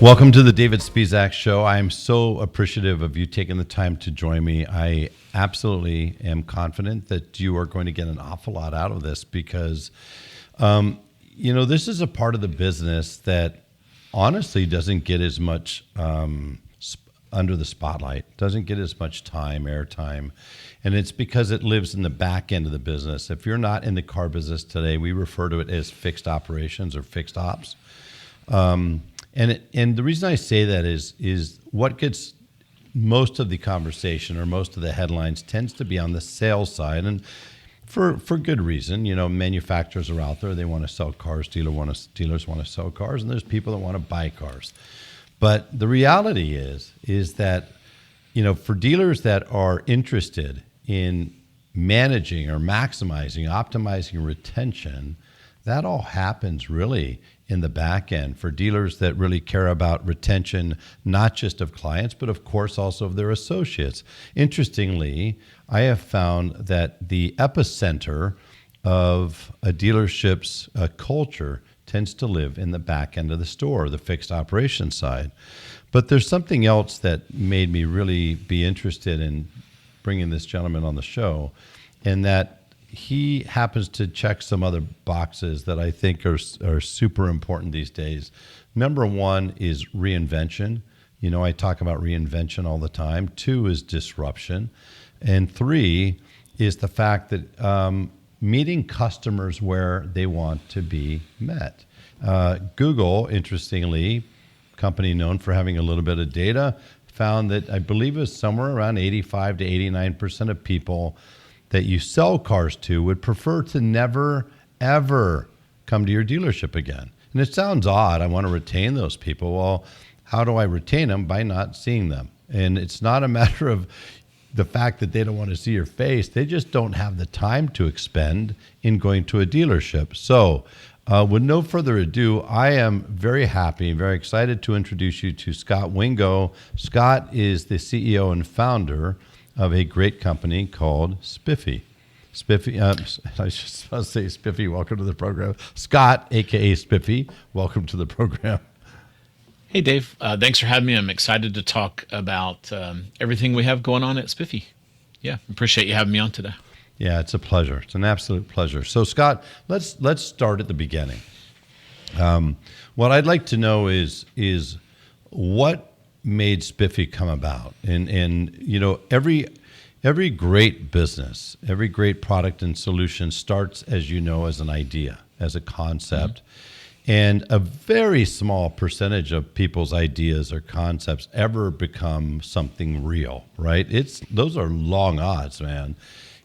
Welcome to the David Spisak Show. I'm so appreciative of you taking the time to join me. I absolutely am confident that you are going to get an awful lot out of this because, this is a part of the business that honestly doesn't get as much under the spotlight, doesn't get as much airtime. And it's because it lives in the back end of the business. If you're not in the car business today, we refer to it as fixed operations or fixed ops. And the reason I say that is what gets most of the conversation or most of the headlines tends to be on the sales side, and for good reason. Manufacturers are out there; they want to sell cars. Dealers want to sell cars, and there's people that want to buy cars. But the reality is that for dealers that are interested in managing or maximizing, optimizing retention, that all happens really in the back end for dealers that really care about retention, not just of clients, but of course also of their associates. Interestingly, I have found that the epicenter of a dealership's culture tends to live in the back end of the store, the fixed operations side. But there's something else that made me really be interested in bringing this gentleman on the show, and that he happens to check some other boxes that I think are super important these days. Number one is reinvention. I talk about reinvention all the time. 2 is disruption. And 3 is the fact that meeting customers where they want to be met. Google, interestingly, company known for having a little bit of data, found that I believe it was somewhere around 85 to 89% of people that you sell cars to would prefer to never, ever come to your dealership again. And it sounds odd. I want to retain those people. Well, how do I retain them? By not seeing them. And it's not a matter of the fact that they don't want to see your face. They just don't have the time to expend in going to a dealership. So with no further ado, I am very happy, very excited to introduce you to Scot Wingo. Scot is the CEO and founder of a great company called Spiffy. Spiffy, I was just about to say Spiffy, welcome to the program. Scot, a.k.a. Spiffy, welcome to the program. Hey, Dave. Thanks for having me. I'm excited to talk about everything we have going on at Spiffy. Yeah, appreciate you having me on today. Yeah, it's a pleasure. It's an absolute pleasure. So, Scot, let's start at the beginning. What I'd like to know is what made Spiffy come about, and every great business, every great product and solution starts, as as an idea, as a concept, and a very small percentage of people's ideas or concepts ever become something real, right? Those are long odds, man.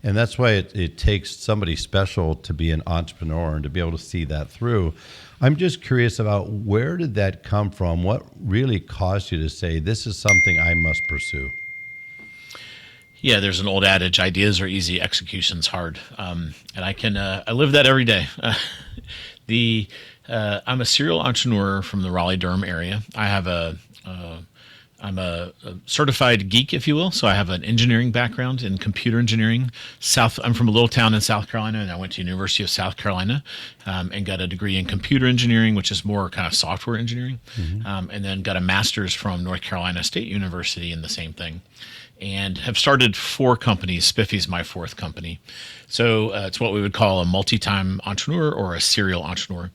And that's why it takes somebody special to be an entrepreneur and to be able to see that through. I'm just curious about where did that come from? What really caused you to say, this is something I must pursue? Yeah, there's an old adage, ideas are easy, execution's hard. And I live that every day. I'm a serial entrepreneur from the Raleigh-Durham area. I'm a certified geek, if you will. So I have an engineering background in computer engineering. I'm from a little town in South Carolina, and I went to University of South Carolina and got a degree in computer engineering, which is more kind of software engineering, and then got a master's from North Carolina State University in the same thing, and have started 4 companies. Spiffy's my 4th company. So it's what we would call a multi-time entrepreneur or a serial entrepreneur.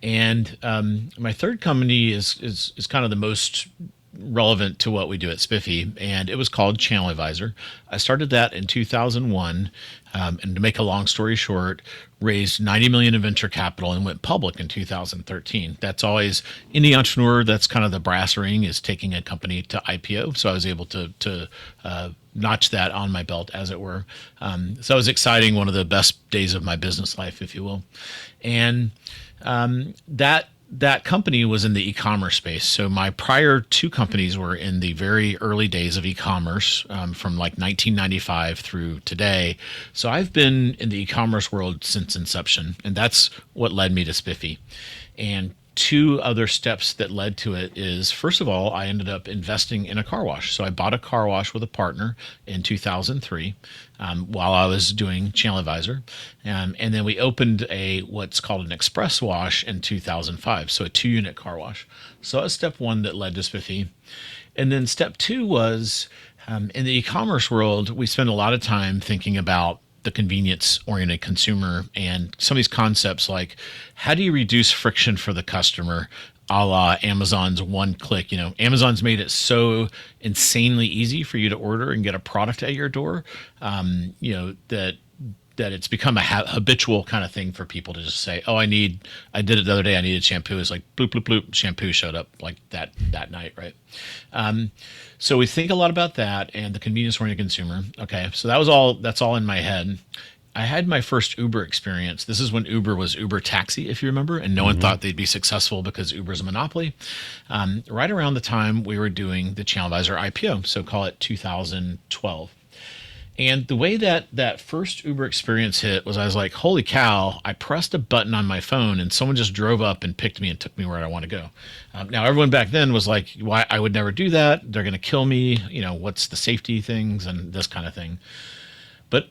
And my 3rd company is kind of the most relevant to what we do at Spiffy, and it was called Channel Advisor. I started that in 2001, and to make a long story short, raised $90 million in venture capital and went public in 2013. That's always, any entrepreneur, that's kind of the brass ring, is taking a company to IPO. So I was able to notch that on my belt, as it were. So it was exciting, one of the best days of my business life, if you will. And that company was in the e-commerce space. So my prior 2 companies were in the very early days of e-commerce, from like 1995 through today. So I've been in the e-commerce world since inception, and that's what led me to Spiffy. And two other steps that led to it is, first of all, I ended up investing in a car wash. So I bought a car wash with a partner in 2003 while I was doing Channel Advisor. And then we opened what's called an express wash in 2005. So a 2-unit car wash. So that was step one that led to Spiffy. And then step two was in the e-commerce world, we spend a lot of time thinking about the convenience-oriented consumer and some of these concepts like how do you reduce friction for the customer, a la Amazon's one click. Amazon's made it so insanely easy for you to order and get a product at your door, that it's become a habitual kind of thing for people to just say, oh, I did it the other day. I needed shampoo. It's like bloop, bloop, bloop. Shampoo showed up like that night. Right. So we think a lot about that and the convenience oriented consumer. Okay. So that's all in my head. I had my first Uber experience. This is when Uber was Uber Taxi, if you remember, and no one thought they'd be successful because Uber's a monopoly. Right around the time we were doing the Channel Advisor IPO. So call it 2012. And the way that first Uber experience hit was I was like, holy cow, I pressed a button on my phone and someone just drove up and picked me and took me where I want to go. Now, everyone back then was like, why? I would never do that. They're going to kill me. What's the safety things and this kind of thing. But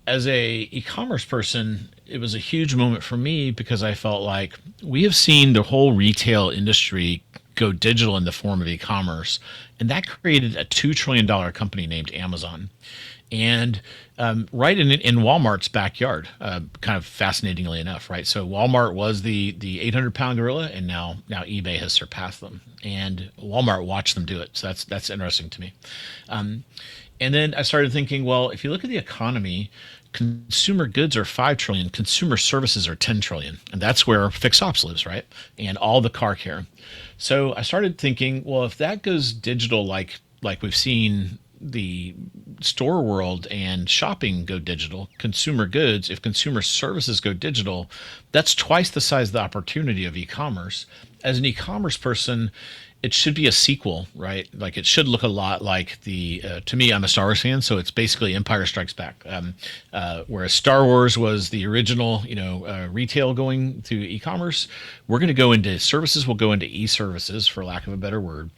as a e-commerce person, it was a huge moment for me because I felt like we have seen the whole retail industry go digital in the form of e-commerce. And that created a $2 trillion company named Amazon. And right in Walmart's backyard, kind of fascinatingly enough, right? So Walmart was the 800-pound gorilla, and now eBay has surpassed them. And Walmart watched them do it. So that's interesting to me. And then I started thinking, well, if you look at the economy, consumer goods are 5 trillion, consumer services are 10 trillion. And that's where fixed ops lives, right? And all the car care. So I started thinking, well, if that goes digital, like we've seen the store world and shopping go digital, consumer goods, if consumer services go digital, that's twice the size of the opportunity of e-commerce. As an e-commerce person, it should be a sequel, right? Like it should look a lot like to me, I'm a Star Wars fan, so it's basically Empire Strikes Back. Whereas Star Wars was the original, retail going to e-commerce, we're going to go into services, we'll go into e-services for lack of a better word.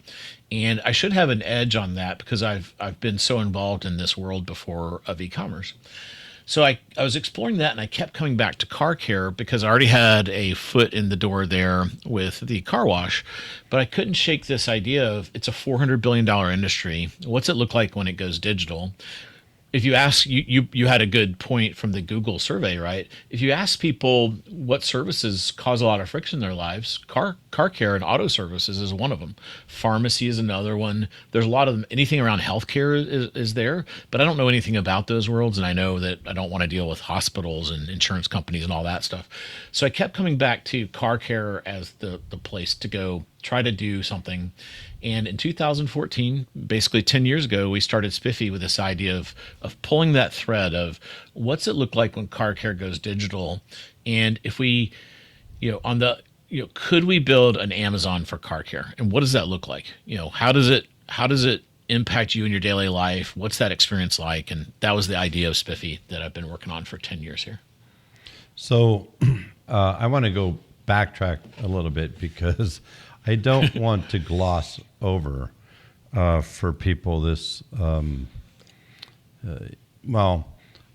And I should have an edge on that because I've been so involved in this world before of e-commerce. So I was exploring that and I kept coming back to car care because I already had a foot in the door there with the car wash, but I couldn't shake this idea of it's a $400 billion industry. What's it look like when it goes digital? If you ask, you had a good point from the Google survey, right? If you ask people what services cause a lot of friction in their lives, car care and auto services is one of them. Pharmacy is another one. There's a lot of them. Anything around healthcare is there, but I don't know anything about those worlds, and I know that I don't want to deal with hospitals and insurance companies and all that stuff. So I kept coming back to car care as the place to go try to do something. And in 2014, basically 10 years ago, we started Spiffy with this idea of pulling that thread of what's it look like when car care goes digital. And if we, could we build an Amazon for car care? And what does that look like? How does it impact you in your daily life? What's that experience like? And that was the idea of Spiffy that I've been working on for 10 years here. So I want to go backtrack a little bit because I don't want to gloss over for people this.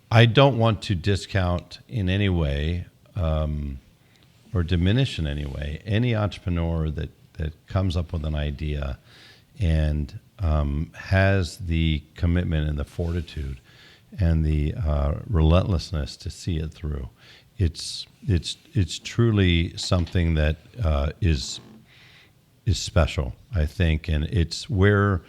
I don't want to discount in any way or diminish in any way any entrepreneur that comes up with an idea and has the commitment and the fortitude and the relentlessness to see it through. It's truly something that is special, I think, and it's where,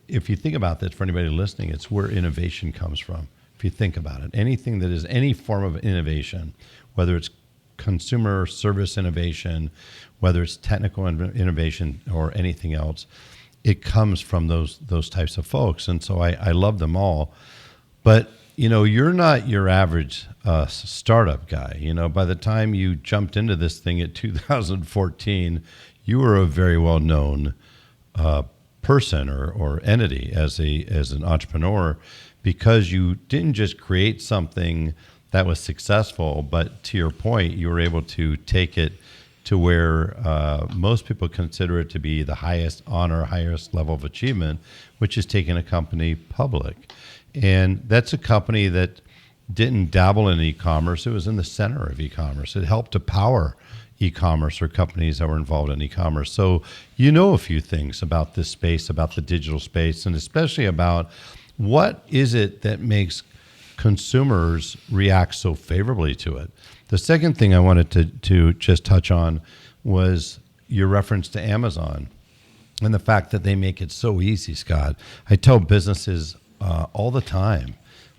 if you think about this, for anybody listening, it's where innovation comes from. If you think about it, anything that is any form of innovation, whether it's consumer service innovation, whether it's technical innovation or anything else, it comes from those types of folks, and so I love them all. But you're not your average startup guy. By the time you jumped into this thing at 2014. You were a very well-known person or entity as an entrepreneur because you didn't just create something that was successful, but to your point, you were able to take it to where most people consider it to be the highest honor, highest level of achievement, which is taking a company public. And that's a company that didn't dabble in e-commerce. It was in the center of e-commerce. It helped to power e-commerce or companies that were involved in e-commerce. So you know a few things about this space, about the digital space, and especially about what is it that makes consumers react so favorably to it. The second thing I wanted to just touch on was your reference to Amazon and the fact that they make it so easy, Scott. I tell businesses all the time.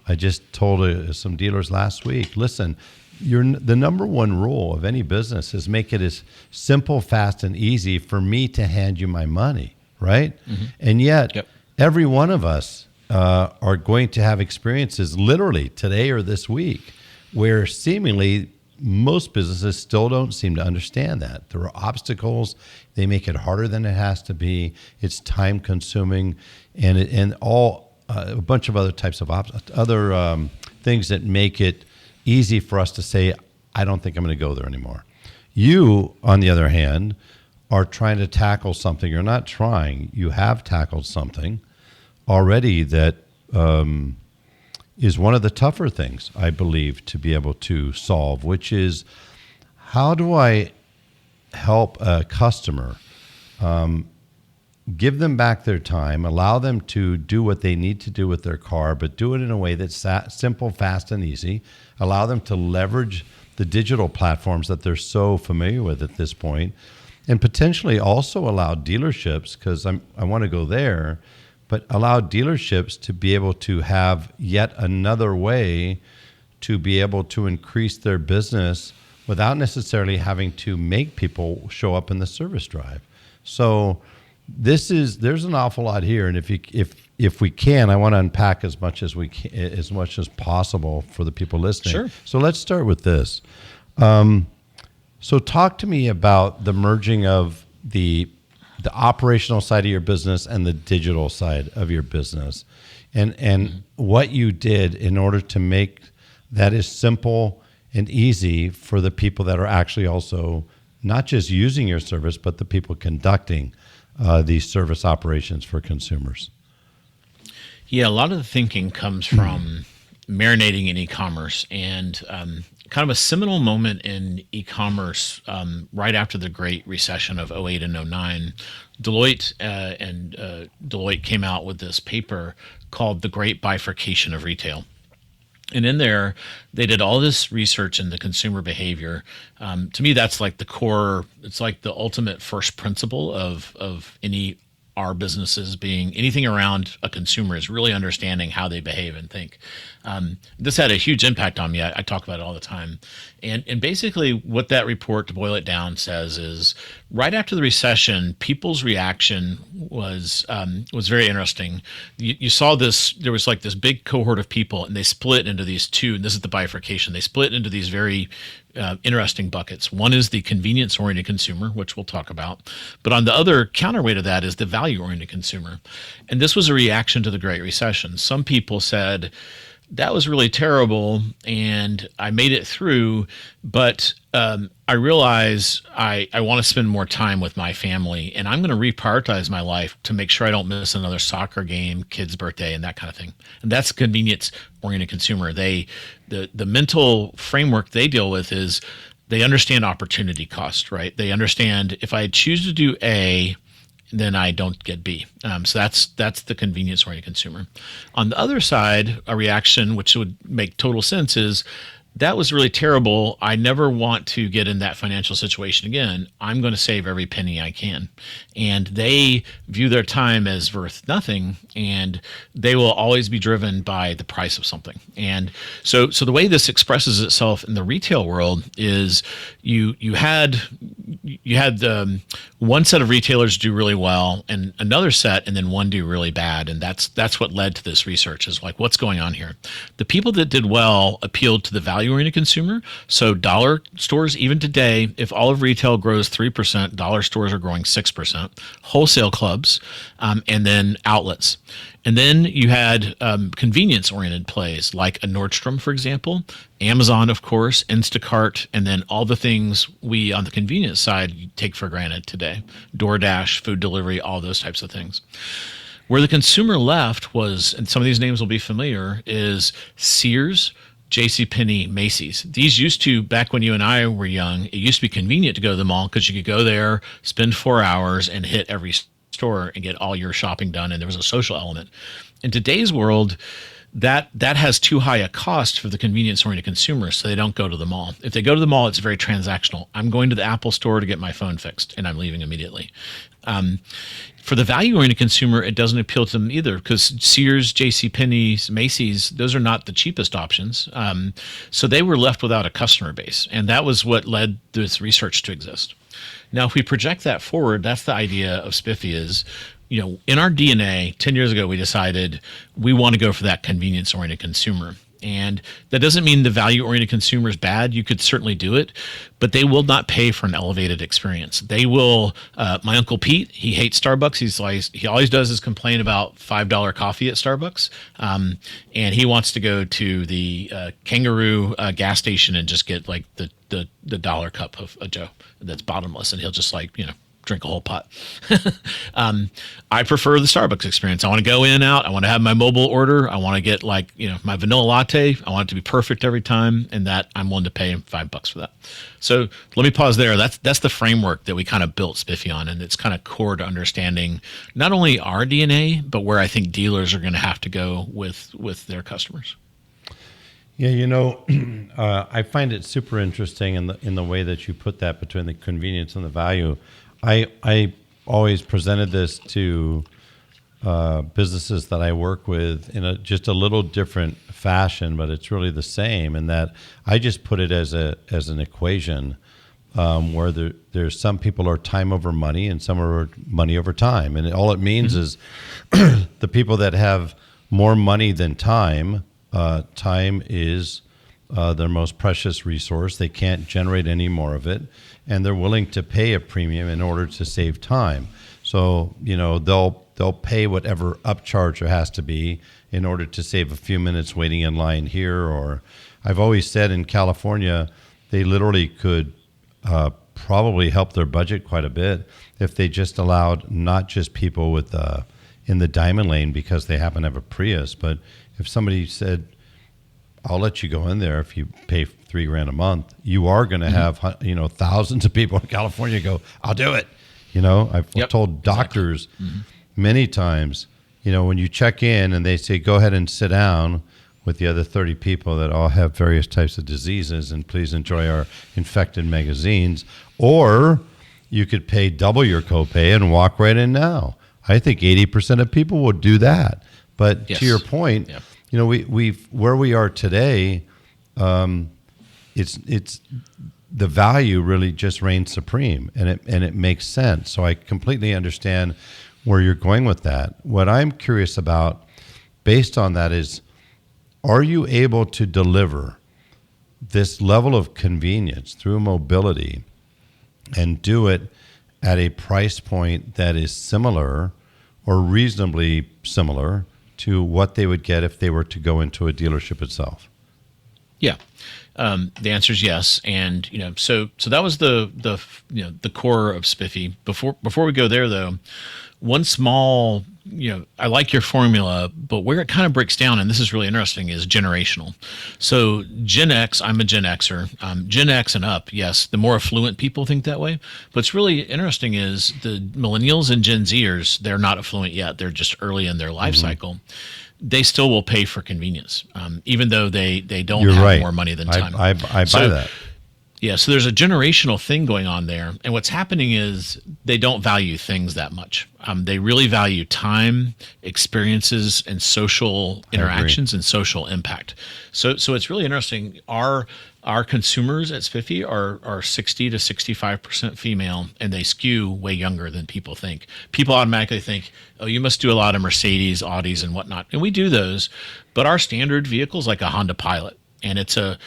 I just told some dealers last week, listen, the number one rule of any business is make it as simple, fast, and easy for me to hand you my money, right? Mm-hmm. And yet, every one of us are going to have experiences literally today or this week where seemingly most businesses still don't seem to understand that. There are obstacles. They make it harder than it has to be. It's time consuming and a bunch of other types of things that make it easy for us to say, I don't think I'm going to go there anymore. You, on the other hand, are trying to tackle something. You're not trying. You have tackled something already that is one of the tougher things, I believe, to be able to solve, which is how do I help a customer give them back their time, allow them to do what they need to do with their car, but do it in a way that's simple, fast, and easy, allow them to leverage the digital platforms that they're so familiar with at this point, and potentially also allow dealerships, because I want to go there, but allow dealerships to be able to have yet another way to be able to increase their business without necessarily having to make people show up in the service drive. So there's an awful lot here, and if we can, I want to unpack as much as possible for the people listening. Sure. So let's start with this. So talk to me about the merging of the operational side of your business and the digital side of your business, and what you did in order to make that as simple and easy for the people that are actually also not just using your service, but the people conducting these service operations for consumers. Yeah, a lot of the thinking comes from marinating in e-commerce, and kind of a seminal moment in e-commerce right after the Great Recession of 08 and 09. Deloitte came out with this paper called The Great Bifurcation of Retail. And in there, they did all this research into consumer behavior. To me, that's like the core. It's like the ultimate first principle of any our businesses being anything around a consumer is really understanding how they behave and think. This had a huge impact on me. I talk about it all the time. And basically what that report, to boil it down, says is right after the recession, people's reaction was very interesting. You saw this, there was like this big cohort of people, and they split into these two, and this is the bifurcation. They split into these very interesting buckets. One is the convenience-oriented consumer, which we'll talk about. But on the other counterweight of that is the value-oriented consumer. And this was a reaction to the Great Recession. Some people said, that was really terrible, and I made it through, but I realize I want to spend more time with my family, and I'm going to reprioritize my life to make sure I don't miss another soccer game, kid's birthday, and that kind of thing. And that's convenience-oriented consumer. The mental framework they deal with is they understand opportunity cost, right? They understand if I choose to do A, then I don't get B. So that's the convenience-oriented consumer. On the other side, a reaction which would make total sense is, that was really terrible. I never want to get in that financial situation again. I'm going to save every penny I can. And they view their time as worth nothing, and they will always be driven by the price of something. And so the way this expresses itself in the retail world is you had one set of retailers do really well, and another set, and then one do really bad. And that's what led to this research, is like, what's going on here? The people that did well appealed to the value value-oriented consumer. So dollar stores, even today, if all of retail grows 3%, dollar stores are growing 6%, wholesale clubs, and then outlets. And then you had convenience-oriented plays like a Nordstrom, for example, Amazon, of course, Instacart, and then all the things we on the convenience side take for granted today. DoorDash, food delivery, all those types of things. Where the consumer left was, and some of these names will be familiar, is Sears, JCPenney, Macy's. These used to, back when you and I were young, it used to be convenient to go to the mall because you could go there, spend 4 hours, and hit every store and get all your shopping done, and there was a social element. In today's world, that has too high a cost for the convenience-oriented consumer, so they don't go to the mall. If they go to the mall, it's very transactional. I'm going to the Apple store to get my phone fixed, and I'm leaving immediately. For the value-oriented consumer, it doesn't appeal to them either because Sears, JCPenney, Macy's, those are not the cheapest options. So they were left without a customer base, and that was what led this research to exist. Now, if we project that forward, that's the idea of Spiffy is, in our DNA, 10 years ago, we decided we want to go for that convenience-oriented consumer. And that doesn't mean the value-oriented consumer is bad. You could certainly do it, but they will not pay for an elevated experience. They will. My Uncle Pete, he hates Starbucks. He always does is complain about $5 coffee at Starbucks, and he wants to go to the Kangaroo gas station and just get like the dollar cup of a Joe that's bottomless, and he'll just drink a whole pot. I prefer the Starbucks experience. I want to go in and out. I want to have my mobile order. I want to get my vanilla latte. I want it to be perfect every time, and that I'm willing to pay $5 for that. So let me pause there. That's the framework that we kind of built Spiffy on, and it's kind of core to understanding not only our DNA, but where I think dealers are going to have to go with their customers. Yeah, I find it super interesting in the way that you put that between the convenience and the value. I always presented this to businesses that I work with in just a little different fashion, but it's really the same in that I just put it as an equation where there's some people are time over money and some are money over time. And all it means is the people that have more money than time, time is their most precious resource. They can't generate any more of it, and they're willing to pay a premium in order to save time. So they'll pay whatever upcharge there has to be in order to save a few minutes waiting in line here. Or I've always said in California, they literally could probably help their budget quite a bit if they just allowed not just people with in the diamond lane because they happen to have a Prius, but if somebody said, I'll let you go in there if you pay $3,000 a month, you are going to have thousands of people in California go, I'll do it. I've told doctors many times, when you check in and they say, go ahead and sit down with the other 30 people that all have various types of diseases, and please enjoy our infected magazines, or you could pay double your copay and walk right in now. I think 80% of people would do that. But to your point, we've where we are today, it's the value really just reigns supreme, and it makes sense. So I completely understand where you're going with that. What I'm curious about, based on that, is are you able to deliver this level of convenience through mobility and do it at a price point that is similar or reasonably similar to what they would get if they were to go into a dealership itself? Yeah, the answer is yes, and so that was the core of Spiffy. Before we go there, though, one small I like your formula, but where it kind of breaks down, and this is really interesting, is generational. So Gen X, I'm a Gen Xer. Gen X and up, yes, the more affluent people think that way. But what's really interesting is the millennials and Gen Zers, they're not affluent yet. They're just early in their life cycle. They still will pay for convenience, even though they don't have more money than time. I buy that. Yeah, so there's a generational thing going on there. And what's happening is they don't value things that much. They really value time, experiences, and social interactions and social impact. So it's really interesting. Our consumers at Spiffy are 60 to 65% female, and they skew way younger than people think. People automatically think, oh, you must do a lot of Mercedes, Audis, and whatnot. And we do those, but our standard vehicle is like a Honda Pilot. and it's a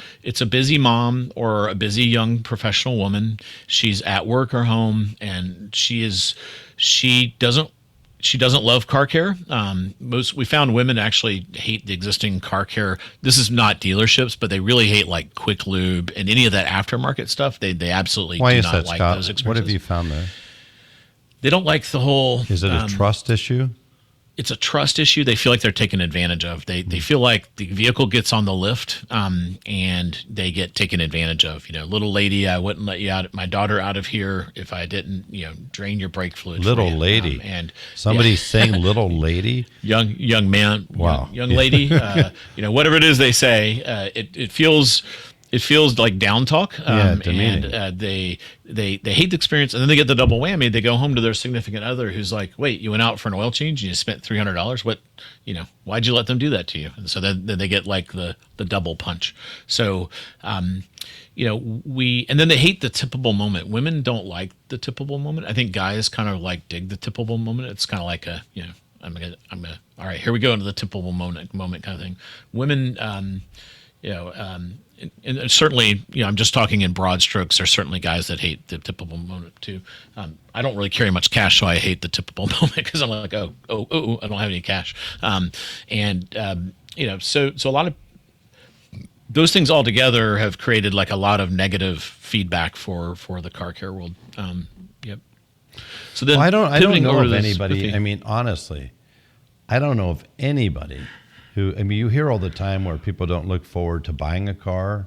busy mom or a busy young professional woman. She's at work or home, and she doesn't love car care. We found women actually hate the existing car care. This is not dealerships, but they really hate like Quick Lube and any of that aftermarket stuff. They absolutely Why do is not that, like Scott? those experiences. What have you found there? They don't like the whole. Is it a trust issue? It's a trust issue. They feel like they're taken advantage of. They feel like the vehicle gets on the lift, and they get taken advantage of. Little lady, I wouldn't let you out, my daughter out of here if I didn't, drain your brake fluid. Little lady, and somebody's saying little lady. Young man. Wow. Young lady. Whatever it is they say, it feels like down talk, demeaning. and they hate the experience, and then they get the double whammy. They go home to their significant other who's like, "Wait, you went out for an oil change and you spent $300? What? Why'd you let them do that to you?" And so then they get like the double punch. So, and then they hate the tippable moment. Women don't like the tippable moment. I think guys kind of like dig the tippable moment. It's kind of like I'm gonna all right, here we go into the tippable moment kind of thing. Women, and certainly, I'm just talking in broad strokes. There's certainly guys that hate the tippable moment too. I don't really carry much cash, so I hate the tippable moment because I'm like, oh, I don't have any cash. So a lot of those things all together have created like a lot of negative feedback for the car care world. Yep. So then I don't know of anybody. Spiffy. I mean, honestly, I don't know of anybody who. I mean, you hear all the time where people don't look forward to buying a car,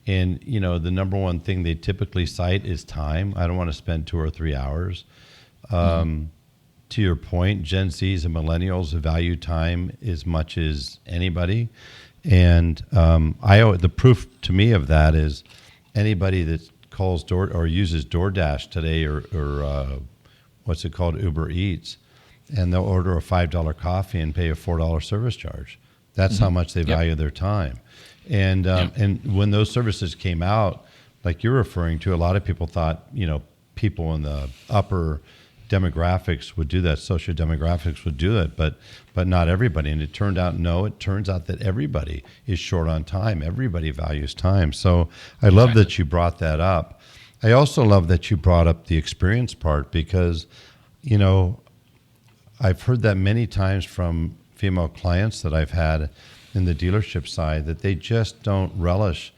and the number one thing they typically cite is time. I don't want to spend 2 or 3 hours. To your point, Gen Zs and millennials value time as much as anybody, and the proof to me of that is anybody that calls or uses DoorDash today or what's it called, Uber Eats, and they'll order a $5 coffee and pay a $4 service charge. That's how much they value their time. And and when those services came out, like you're referring to, a lot of people thought, people in the upper demographics would do that, socio-demographics would do it, but not everybody. And it turned out, it turns out that everybody is short on time. Everybody values time. So I love that you brought that up. I also love that you brought up the experience part because, I've heard that many times from female clients that I've had in the dealership side that they just don't relish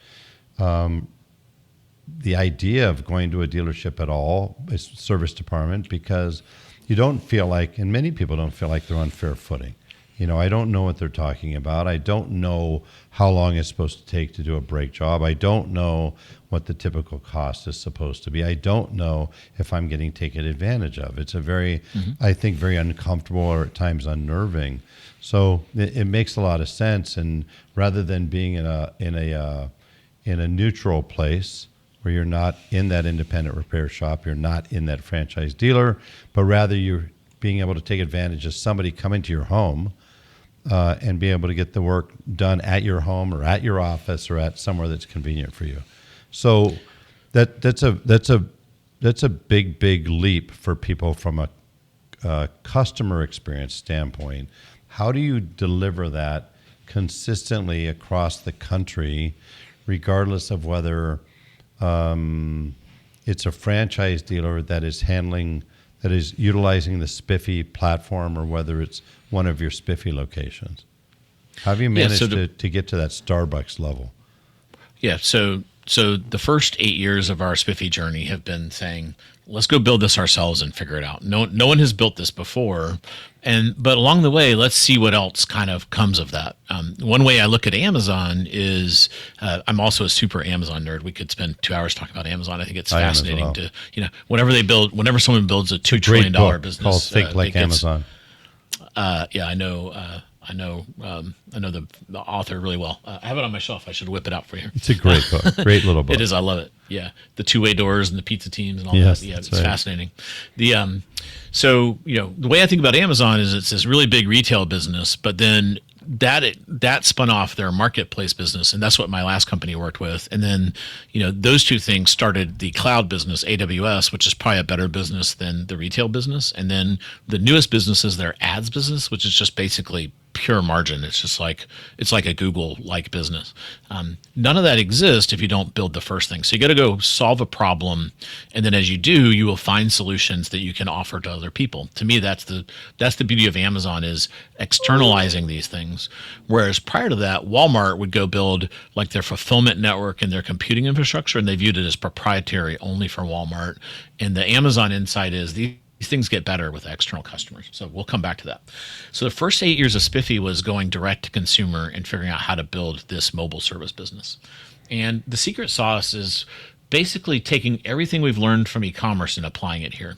the idea of going to a dealership at all, a service department, because you don't feel like, and many people don't feel like they're on fair footing. I don't know what they're talking about. I don't know how long it's supposed to take to do a brake job. I don't know what the typical cost is supposed to be. I don't know if I'm getting taken advantage of. It's a very, I think, very uncomfortable or at times unnerving. So it makes a lot of sense. And rather than being in a neutral place where you're not in that independent repair shop, you're not in that franchise dealer, but rather you're being able to take advantage of somebody coming to your home and be able to get the work done at your home or at your office or at somewhere that's convenient for you. So that's a big leap for people from a customer experience standpoint. How do you deliver that consistently across the country, regardless of whether it's a franchise dealer that is utilizing the Spiffy platform or whether it's one of your Spiffy locations? How have you managed to get to that Starbucks level? Yeah, so the first 8 years of our Spiffy journey have been saying, let's go build this ourselves and figure it out. No one has built this before, but along the way, let's see what else kind of comes of that. One way I look at Amazon is I'm also a super Amazon nerd. We could spend 2 hours talking about Amazon. I think it's fascinating to whenever someone builds a $2 trillion business called Think Like Amazon. I know the author really well. I have it on my shelf. I should whip it out for you. It's a great book. Great little book. It is. I love it. Yeah. The two-way doors and the pizza teams and all that. Yeah, it's fascinating. So the way I think about Amazon is it's this really big retail business, but then that spun off their marketplace business, and that's what my last company worked with. And then, those two things started the cloud business, AWS, which is probably a better business than the retail business. And then the newest business is their ads business, which is just basically pure margin. It's like a Google like business. None of that exists if you don't build the first thing. So you got to go solve a problem, and then as you do, you will find solutions that you can offer to other people. To me, that's the beauty of Amazon, is externalizing these things. Whereas prior to that, Walmart would go build like their fulfillment network and their computing infrastructure, and they viewed it as proprietary only for Walmart. And the Amazon insight is these things get better with external customers. So we'll come back to that. So the first 8 years of Spiffy was going direct to consumer and figuring out how to build this mobile service business. And the secret sauce is basically taking everything we've learned from e-commerce and applying it here.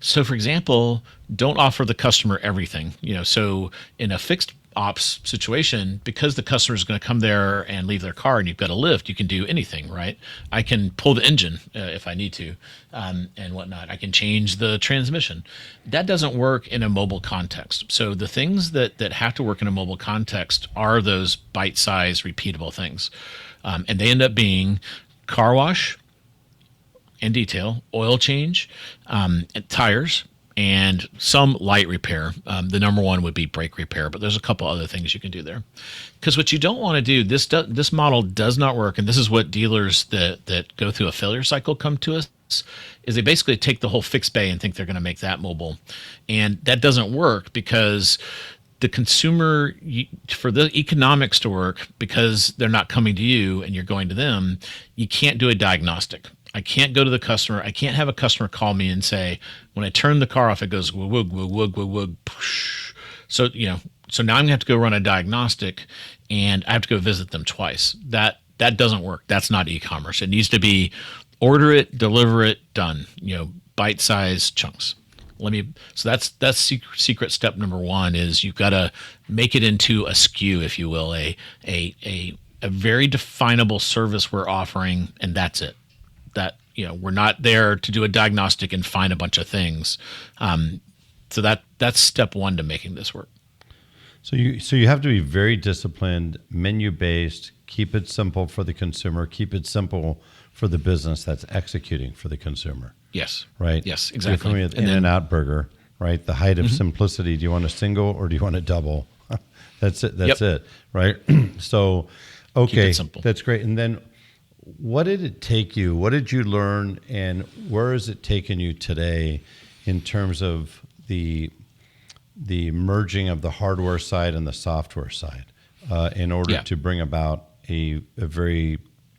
So for example, don't offer the customer everything. So in a fixed ops situation, because the customer is going to come there and leave their car and you've got a lift, you can do anything, right? I can pull the engine if I need to, and whatnot. I can change the transmission. That doesn't work in a mobile context. So the things that have to work in a mobile context are those bite-sized, repeatable things. And they end up being car wash and detail, oil change, and tires, and some light repair. The number one would be brake repair, but there's a couple other things you can do there. Because what you don't want to do, this model does not work, and this is what dealers that go through a failure cycle come to us, is they basically take the whole fixed bay and think they're going to make that mobile. And that doesn't work because the consumer, for the economics to work, because they're not coming to you and you're going to them, you can't do a diagnostic. I can't go to the customer. I can't have a customer call me and say, when I turn the car off, it goes wug, wug, wug, wug, wug, push. So, so now I'm gonna have to go run a diagnostic and I have to go visit them twice. That doesn't work. That's not e-commerce. It needs to be order it, deliver it, done, bite-sized chunks. So that's secret step number one, is you've got to make it into a SKU, if you will, a very definable service we're offering, and that's it. That we're not there to do a diagnostic and find a bunch of things. So that's step one to making this work. So you have to be very disciplined, menu based, keep it simple for the consumer, keep it simple for the business that's executing for the consumer. Yes. Right. Yes. Exactly. With In-N-Out Burger, right? The height of simplicity. Do you want a single or do you want a double? That's it. That's it. Right. So, okay, keep it simple. That's great. And then, what did it take you? What did you learn, and where has it taken you today in terms of the merging of the hardware side and the software side in order to bring about a very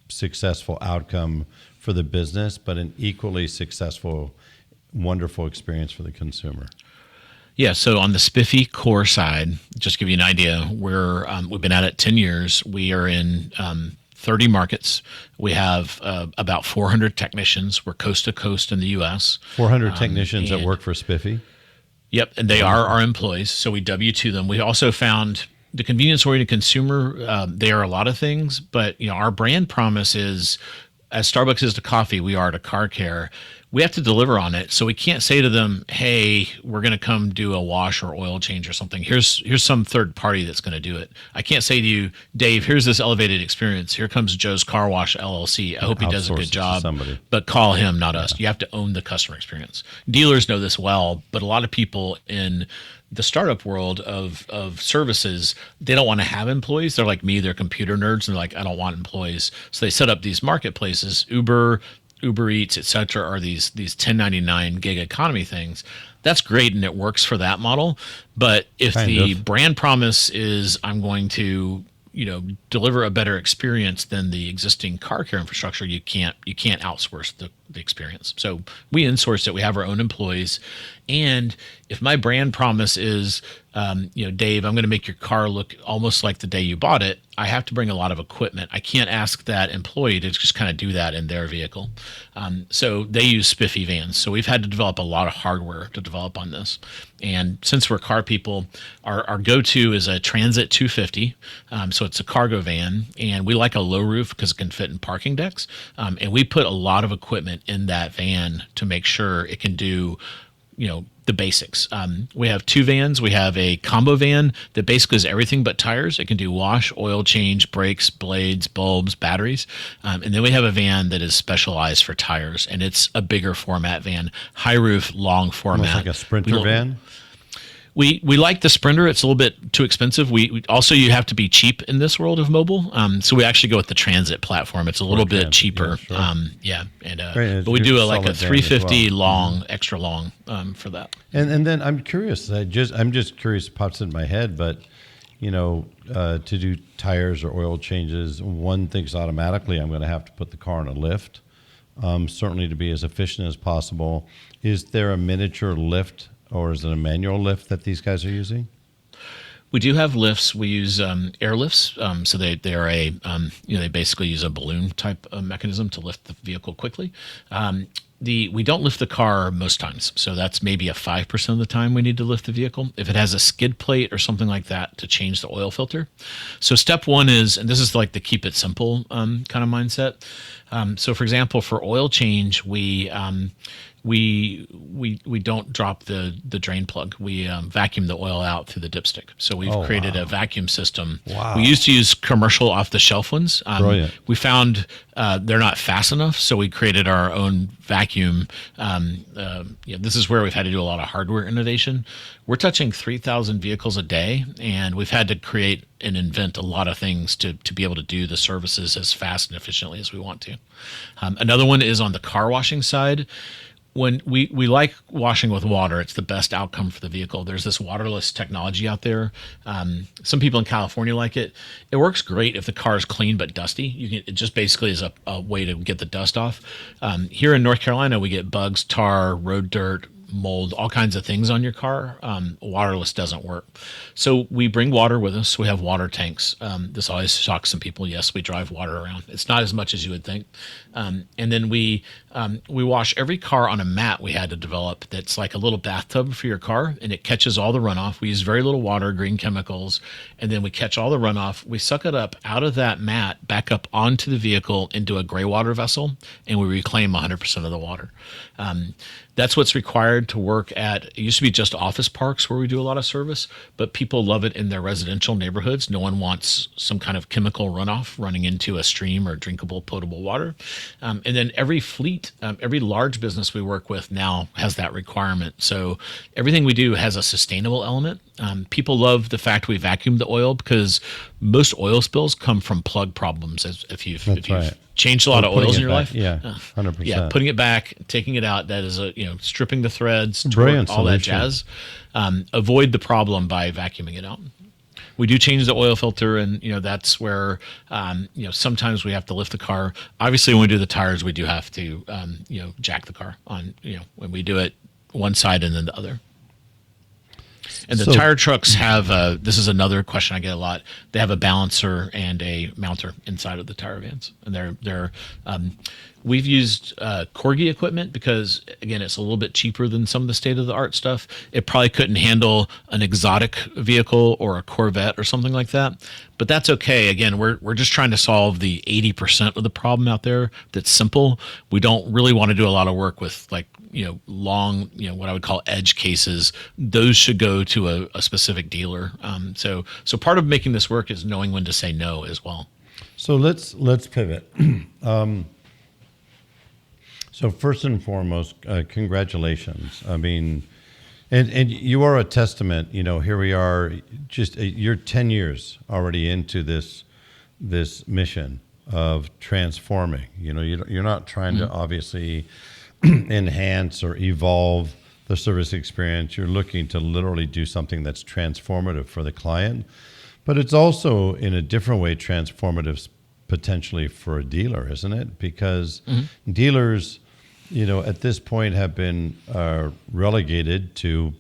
successful outcome for the business, but an equally successful, wonderful experience for the consumer? Yeah, so on the Spiffy core side, just to give you an idea, we've been at it 10 years. We are in 30 markets. We have about 400 technicians. We're coast to coast in the U.S. 400 technicians that work for Spiffy? Yep, and they are our employees, so we W-2 them. We also found the convenience-oriented consumer, they are a lot of things, but our brand promise is, as Starbucks is to coffee, we are to car care. We have to deliver on it. So we can't say to them, hey, we're going to come do a wash or oil change or something. Here's some third party that's going to do it. I can't say to you, Dave, here's this elevated experience. Here comes Joe's Car Wash LLC. I hope he does a good job, but call him, not us. You have to own the customer experience. Dealers know this well, but a lot of people in the startup world of services, they don't want to have employees. They're like me, they're computer nerds, and they're like, I don't want employees. So they set up these marketplaces, Uber Eats, et cetera, are these 1099 gig economy things. That's great, and it works for that model. But if the brand promise is I'm going to deliver a better experience than the existing car care infrastructure, you can't outsource the experience. So we insource it. We have our own employees. And if my brand promise is, Dave, I'm going to make your car look almost like the day you bought it, I have to bring a lot of equipment. I can't ask that employee to just kind of do that in their vehicle. So they use Spiffy vans. So we've had to develop a lot of hardware to develop on this. And since we're car people, our go-to is a Transit 250. So it's a cargo van, and we like a low roof because it can fit in parking decks. And we put a lot of equipment in that van to make sure it can do the basics. We have two vans. We have a combo van that basically is everything but tires. It can do wash, oil change, brakes, blades, bulbs, batteries. And then we have a van that is specialized for tires, and it's a bigger format van, high roof, long format. Almost like a Sprinter van? We like the Sprinter. It's a little bit too expensive. We also, you have to be cheap in this world of mobile. So we actually go with the Transit platform. It's a little bit cheaper. Yeah, sure. But we do like a 350 well. long, extra long for that. And then I'm curious. I'm just curious. It pops in my head, but to do tires or oil changes, one thinks automatically I'm going to have to put the car on a lift. Certainly to be as efficient as possible. Is there a miniature lift or is it a manual lift that these guys are using? We do have lifts. We use air lifts. So they are they basically use a balloon type of mechanism to lift the vehicle quickly. We don't lift the car most times, so that's maybe a 5% of the time we need to lift the vehicle. If it has a skid plate or something like that, to change the oil filter. So step one is, and this is like the keep it simple kind of mindset. So for example, for oil change, we don't drop the drain plug. We vacuum the oil out through the dipstick. So we've created a vacuum system. Wow. We used to use commercial off-the-shelf ones. Brilliant. We found they're not fast enough, so we created our own vacuum. This is where we've had to do a lot of hardware innovation. We're touching 3,000 vehicles a day, and we've had to create and invent a lot of things to be able to do the services as fast and efficiently as we want to. Another one is on the car washing side. When we like washing with water, it's the best outcome for the vehicle. There's this waterless technology out there. Some people in California like it. It works great if the car is clean but dusty. It just basically is a way to get the dust off. Here in North Carolina, we get bugs, tar, road dirt, mold, all kinds of things on your car. Waterless doesn't work. So we bring water with us. We have water tanks. This always shocks some people. Yes, we drive water around. It's not as much as you would think. And then we wash every car on a mat we had to develop that's like a little bathtub for your car, and it catches all the runoff. We use very little water, green chemicals, and then we catch all the runoff. We suck it up out of that mat, back up onto the vehicle into a gray water vessel, and we reclaim 100% of the water. That's what's required to work at, it used to be just office parks where we do a lot of service, but people love it in their residential neighborhoods. No one wants some kind of chemical runoff running into a stream or drinkable, potable water. And then every fleet, every large business we work with now has that requirement. So everything we do has a sustainable element. People love the fact we vacuum the oil because most oil spills come from plug problems. If you've changed a lot of oils in your life, 100%. Yeah, putting it back, taking it out. That is stripping the threads, Brilliant all that solution. jazz. Avoid the problem by vacuuming it out. We do change the oil filter, and that's where sometimes we have to lift the car. Obviously, when we do the tires, we do have to jack the car on when we do it one side and then the other. And the tire trucks have this is another question I get a lot. They have a balancer and a mounter inside of the tire vans, and they're we've used Corgi equipment because again it's a little bit cheaper than some of the state of the art stuff. It probably couldn't handle an exotic vehicle or a Corvette or something like that, but that's okay. Again, we're just trying to solve the 80% of the problem out there that's simple. We don't really want to do a lot of work with long, what I would call edge cases. Those should go to a specific dealer. So part of making this work is knowing when to say no as well. So let's pivot. So first and foremost, congratulations. I mean, and you are a testament. Here we are. You're 10 years already into this mission of transforming. You're not trying to obviously enhance or evolve the service experience. You're looking to literally do something that's transformative for the client, but it's also in a different way transformative potentially for a dealer, isn't it? Because dealers, at this point have been relegated to,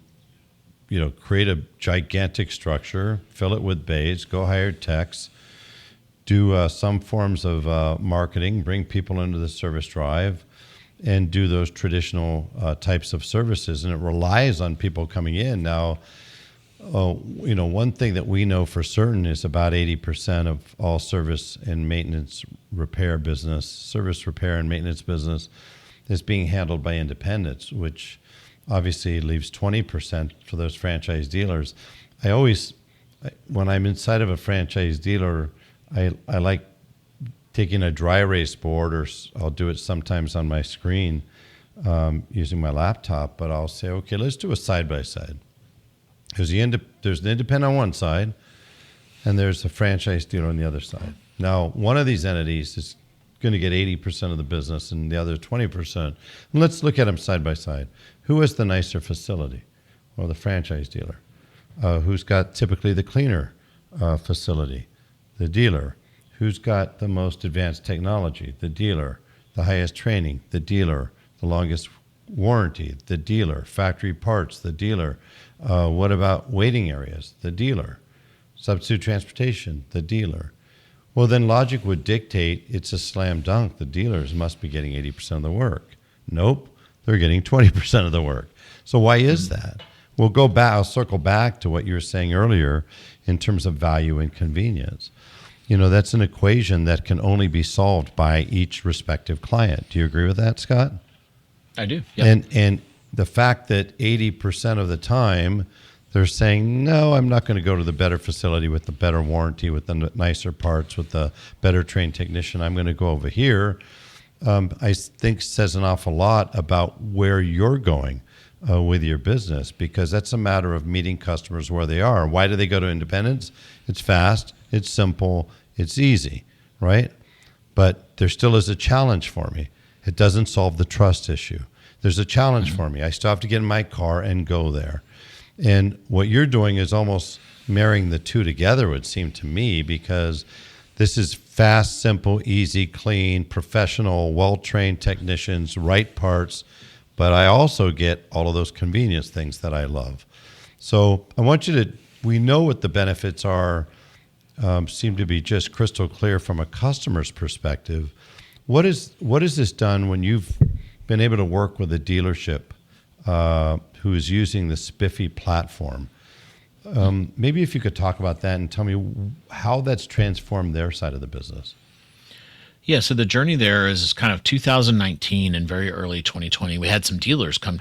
create a gigantic structure, fill it with bays, go hire techs, do some forms of marketing, bring people into the service drive, and do those traditional types of services. And it relies on people coming in. Now, one thing that we know for certain is about 80% of all service and maintenance repair business, service repair and maintenance business is being handled by independents, which obviously leaves 20% for those franchise dealers. When I'm inside of a franchise dealer, I like taking a dry erase board, or I'll do it sometimes on my screen using my laptop, but I'll say, okay, let's do a side-by-side. There's the independent on one side, and there's the franchise dealer on the other side. Now, one of these entities is going to get 80% of the business and the other 20%. And let's look at them side by side. Who has the nicer facility? Well, the franchise dealer. Who's got typically the cleaner facility? The dealer. Who's got the most advanced technology? The dealer. The highest training? The dealer. The longest warranty? The dealer. Factory parts? The dealer. What about waiting areas? The dealer. Substitute transportation? The dealer. Well, then logic would dictate it's a slam dunk. The dealers must be getting 80% of the work. Nope, they're getting 20% of the work. So why is that? We'll go back. I'll circle back to what you were saying earlier in terms of value and convenience. That's an equation that can only be solved by each respective client. Do you agree with that, Scott? I do. Yep. And the fact that 80% of the time they're saying, no, I'm not going to go to the better facility with the better warranty, with the nicer parts, with the better trained technician. I'm going to go over here. I think says an awful lot about where you're going with your business, because that's a matter of meeting customers where they are. Why do they go to independents? It's fast, it's simple, it's easy, right? But there still is a challenge for me. It doesn't solve the trust issue. There's a challenge for me. I still have to get in my car and go there. And what you're doing is almost marrying the two together, it would seem to me, because this is fast, simple, easy, clean, professional, well-trained technicians, right parts, but I also get all of those convenience things that I love. So I want you to, we know what the benefits are, seem to be just crystal clear from a customer's perspective. What is this done when you've been able to work with a dealership who is using the Spiffy platform? Maybe if you could talk about that and tell me how that's transformed their side of the business. Yeah, so the journey there is kind of 2019 and very early 2020. We had some dealerships come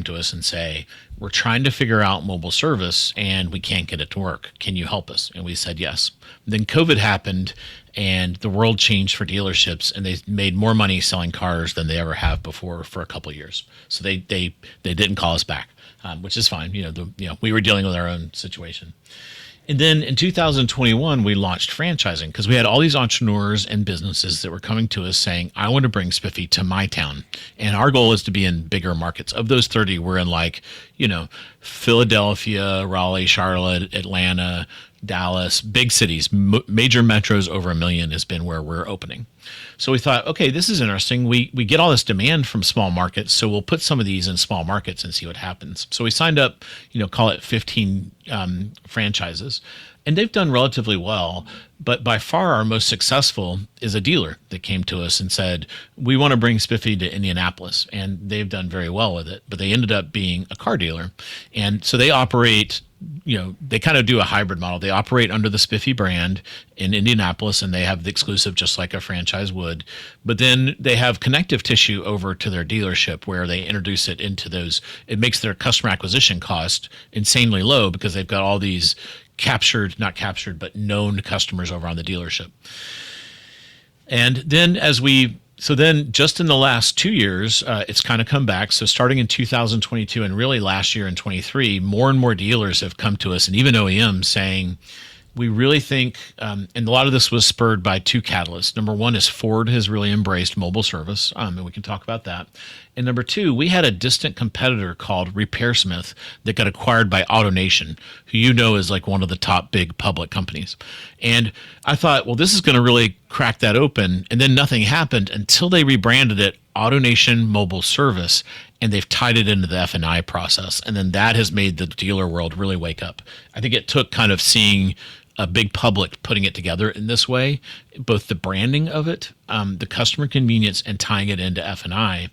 to us and say, we're trying to figure out mobile service and we can't get it to work. Can you help us? And we said yes. Then COVID happened and the world changed for dealerships, and they made more money selling cars than they ever have before for a couple of years. So they didn't call us back, which is fine. We were dealing with our own situation. And then in 2021, we launched franchising because we had all these entrepreneurs and businesses that were coming to us saying, I want to bring Spiffy to my town. And our goal is to be in bigger markets. Of those 30, we're in Philadelphia, Raleigh, Charlotte, Atlanta, Dallas, big cities, major metros over 1 million has been where we're opening. So we thought, okay, this is interesting. We get all this demand from small markets, so we'll put some of these in small markets and see what happens. So we signed up, call it 15 franchises, and they've done relatively well. But by far our most successful is a dealer that came to us and said, we want to bring Spiffy to Indianapolis. And they've done very well with it, but they ended up being a car dealer. And so they operate, they kind of do a hybrid model. They operate under the Spiffy brand in Indianapolis, and they have the exclusive just like a franchise would. But then they have connective tissue over to their dealership where they introduce it into those. It makes their customer acquisition cost insanely low because they've got all these not captured, but known customers over on the dealership. And then just in the last 2 years, it's kind of come back. So starting in 2022 and really last year in 23, more and more dealers have come to us, and even OEMs saying, we really think, and a lot of this was spurred by two catalysts. Number one is Ford has really embraced mobile service, and we can talk about that. And number two, we had a distant competitor called RepairSmith that got acquired by AutoNation, who is like one of the top big public companies. And I thought, well, this is going to really crack that open. And then nothing happened until they rebranded it AutoNation Mobile Service, and they've tied it into the F&I process. And then that has made the dealer world really wake up. I think it took kind of seeing a big public putting it together in this way, both the branding of it, the customer convenience, and tying it into F&I.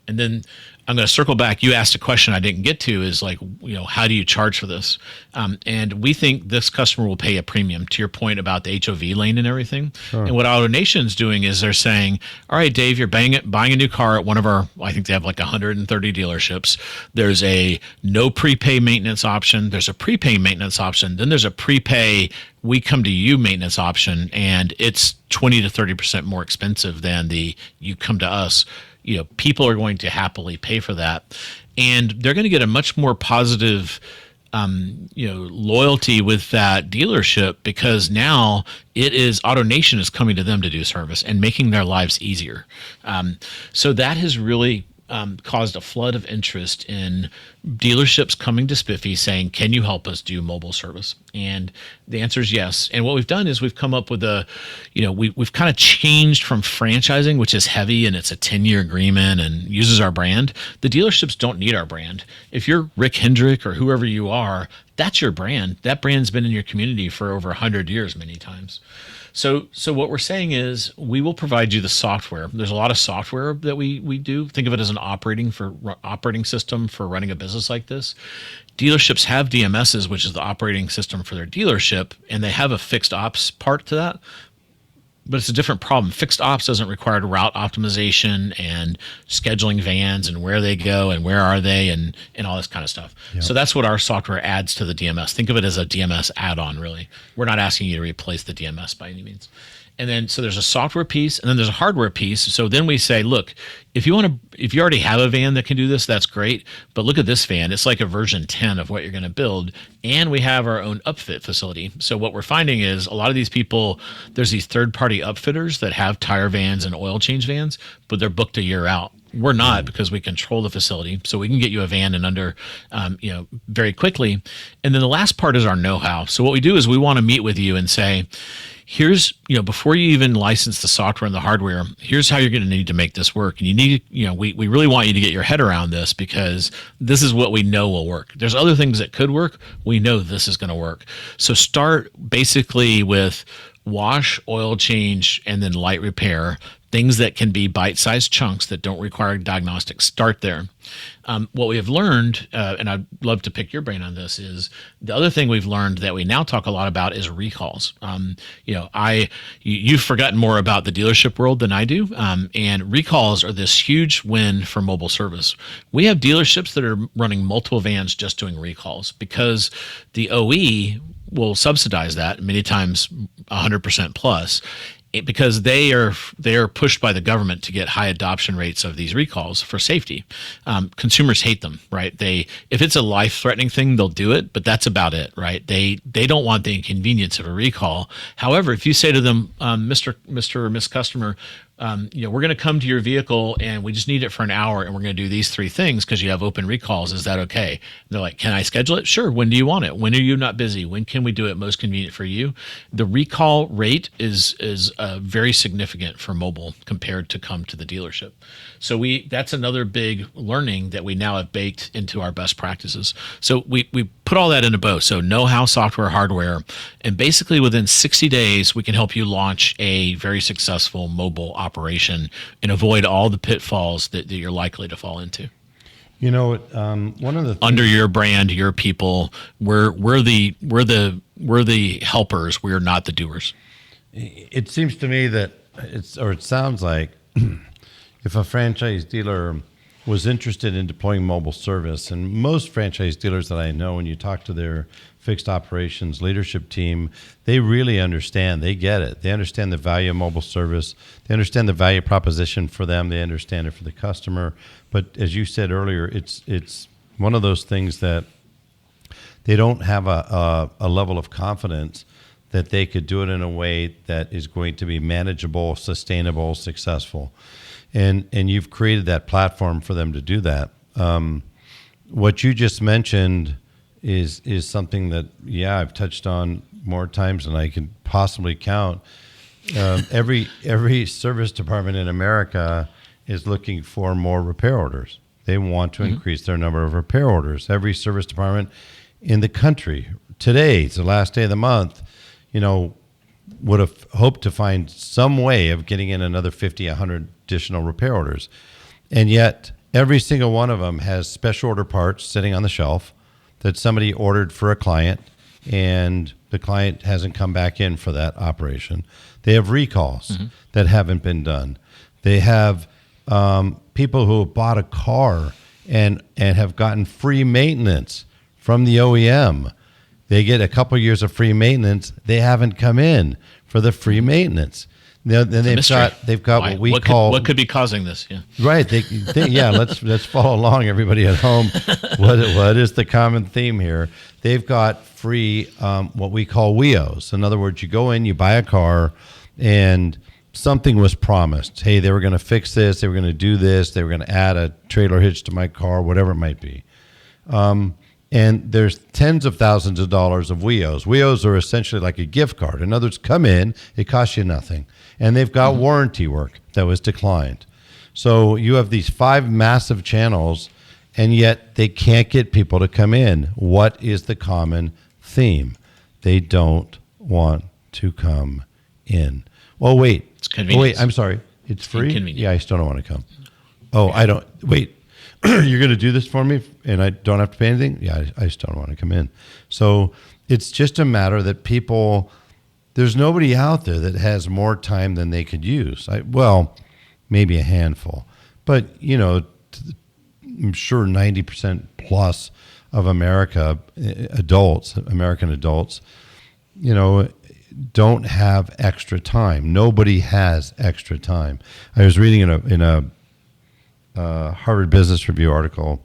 And then I'm going to circle back. You asked a question I didn't get to is how do you charge for this? And we think this customer will pay a premium, to your point about the HOV lane and everything. Sure. And what AutoNation's doing is they're saying, all right, Dave, you're buying a new car at one of our, I think they have like 130 dealerships. There's a no prepay maintenance option. There's a prepay maintenance option. Then there's a prepay, we come to you maintenance option, and it's 20 to 30% more expensive than the you come to us. People are going to happily pay for that, and they're going to get a much more positive loyalty with that dealership, because now it is AutoNation is coming to them to do service and making their lives easier. So that has really caused a flood of interest in dealerships coming to Spiffy saying, can you help us do mobile service? And the answer is yes. And what we've done is we've come up with we've kind of changed from franchising, which is heavy and it's a 10-year agreement and uses our brand. The dealerships don't need our brand. If you're Rick Hendrick or whoever you are, that's your brand. That brand's been in your community for over 100 years many times. So what we're saying is we will provide you the software. There's a lot of software that we do. Think of it as an operating system for running a business like this. Dealerships have DMSs, which is the operating system for their dealership, and they have a fixed ops part to that. But it's a different problem. Fixed ops doesn't require route optimization and scheduling vans and where they go and where are they and all this kind of stuff. Yep. So that's what our software adds to the DMS. Think of it as a DMS add-on, really. We're not asking you to replace the DMS by any means. And then, so there's a software piece, and then there's a hardware piece. So then we say, look, if you already have a van that can do this, that's great. But look at this van; it's like a version 10 of what you're going to build. And we have our own upfit facility. So what we're finding is a lot of these people, there's these third-party upfitters that have tire vans and oil change vans, but they're booked a year out. We're not, because we control the facility, so we can get you a van in under, very quickly. And then the last part is our know-how. So what we do is we want to meet with you and say, here's, before you even license the software and the hardware, here's how you're going to need to make this work. And you need, we really want you to get your head around this, because this is what we know will work. There's other things that could work. We know this is going to work. So start basically with wash, oil change, and then light repair. Things that can be bite-sized chunks that don't require diagnostics. Start there. What we have learned, and I'd love to pick your brain on this, is the other thing we've learned that we now talk a lot about is recalls. You've forgotten more about the dealership world than I do, and recalls are this huge win for mobile service. We have dealerships that are running multiple vans just doing recalls, because the OE will subsidize that, many times 100% plus. Because they are pushed by the government to get high adoption rates of these recalls for safety. Consumers hate them, right? If it's a life-threatening thing, they'll do it, but that's about it, right? They don't want the inconvenience of a recall. However, if you say to them, Mr. or Miss Customer, we're going to come to your vehicle and we just need it for an hour, and we're going to do these 3 things because you have open recalls. Is that okay? And they're like, can I schedule it? Sure. When do you want it? When are you not busy? When can we do it most convenient for you? The recall rate is very significant for mobile compared to come to the dealership. So that's another big learning that we now have baked into our best practices. So we put all that in a bow. So know-how, software, hardware, and basically within 60 days, we can help you launch a very successful mobile operation and avoid all the pitfalls that you're likely to fall into. One of the things, under your brand, your people, we're the helpers. We're not the doers. It seems to me that it sounds like if a franchise dealer was interested in deploying mobile service, and most franchise dealers that I know, when you talk to their fixed operations leadership team, they really understand. They get it. They understand the value of mobile service. They understand the value proposition for them. They understand it for the customer. But as you said earlier, it's one of those things that they don't have a level of confidence that they could do it in a way that is going to be manageable, sustainable, successful. And you've created that platform for them to do that. What you just mentioned is something that, I've touched on more times than I can possibly count. Every service department in America is looking for more repair orders. They want to increase their number of repair orders. Every service department in the country today, it's the last day of the month, would have hoped to find some way of getting in another 50, 100 additional repair orders. And yet every single one of them has special order parts sitting on the shelf that somebody ordered for a client, and the client hasn't come back in for that operation. They have recalls that haven't been done. They have people who have bought a car and have gotten free maintenance from the OEM. They get a couple years of free maintenance. They haven't come in for the free maintenance. Then they've got what could be causing this? Yeah, right. Let's follow along, everybody at home. What is the common theme here? they've got free what we call WIOs. In other words, you go in, you buy a car, and something was promised. Hey, they were going to fix this, they were going to do this, they were going to add a trailer hitch to my car, whatever it might be. And there's tens of thousands of dollars of WIOs. WIOs are essentially like a gift card. In other words, come in, it costs you nothing. And they've got warranty work that was declined. So you have these 5 massive channels, and yet they can't get people to come in. What is the common theme? They don't want to come in. Well, wait. It's convenient. Oh, wait, I'm sorry. It's free? Inconvenient. Yeah, I still don't want to come. Oh, I don't. Wait. You're going to do this for me and I don't have to pay anything? Yeah, I just don't want to come in. So it's just a matter that people, there's nobody out there that has more time than they could use. Well, maybe a handful. But, you know, I'm sure 90% plus of American adults, you know, don't have extra time. Nobody has extra time. I was reading in a Harvard Business Review article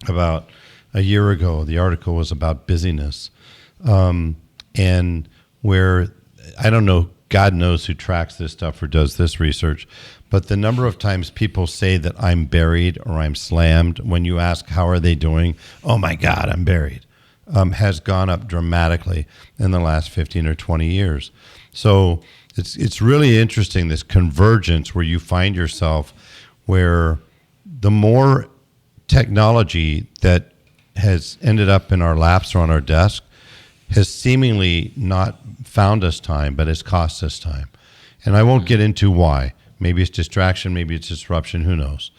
about a year ago. The article was about busyness, and where I don't know, God knows who tracks this stuff or does this research, but the number of times people say that I'm buried or I'm slammed when you ask how are they doing, oh my God, I'm buried, has gone up dramatically in the last 15 or 20 years. So it's really interesting, this convergence where you find yourself where the more technology that has ended up in our laps or on our desk has seemingly not found us time, but has cost us time. And I won't get into why. Maybe it's distraction, maybe it's disruption, who knows.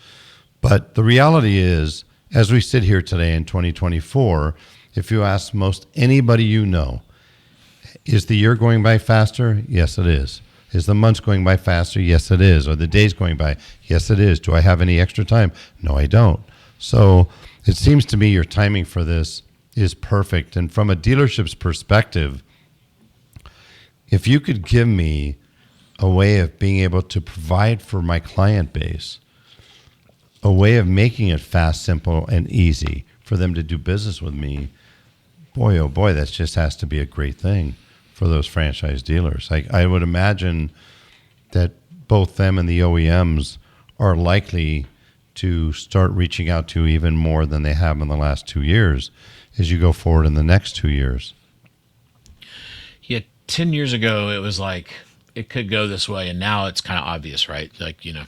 But the reality is, as we sit here today in 2024, if you ask most anybody you know, is the year going by faster? Yes, it is. Is the months going by faster? Yes, it is. Are the days going by? Yes, it is. Do I have any extra time? No, I don't. So it seems to me your timing for this is perfect. And from a dealership's perspective, if you could give me a way of being able to provide for my client base, a way of making it fast, simple, and easy for them to do business with me, boy, oh boy, that just has to be a great thing for those franchise dealers. I would imagine that both them and the OEMs are likely to start reaching out to even more than they have in the last 2 years as you go forward in the next 2 years. Yeah, 10 years ago, it was like, it could go this way, and now it's kind of obvious, right? Like, you know,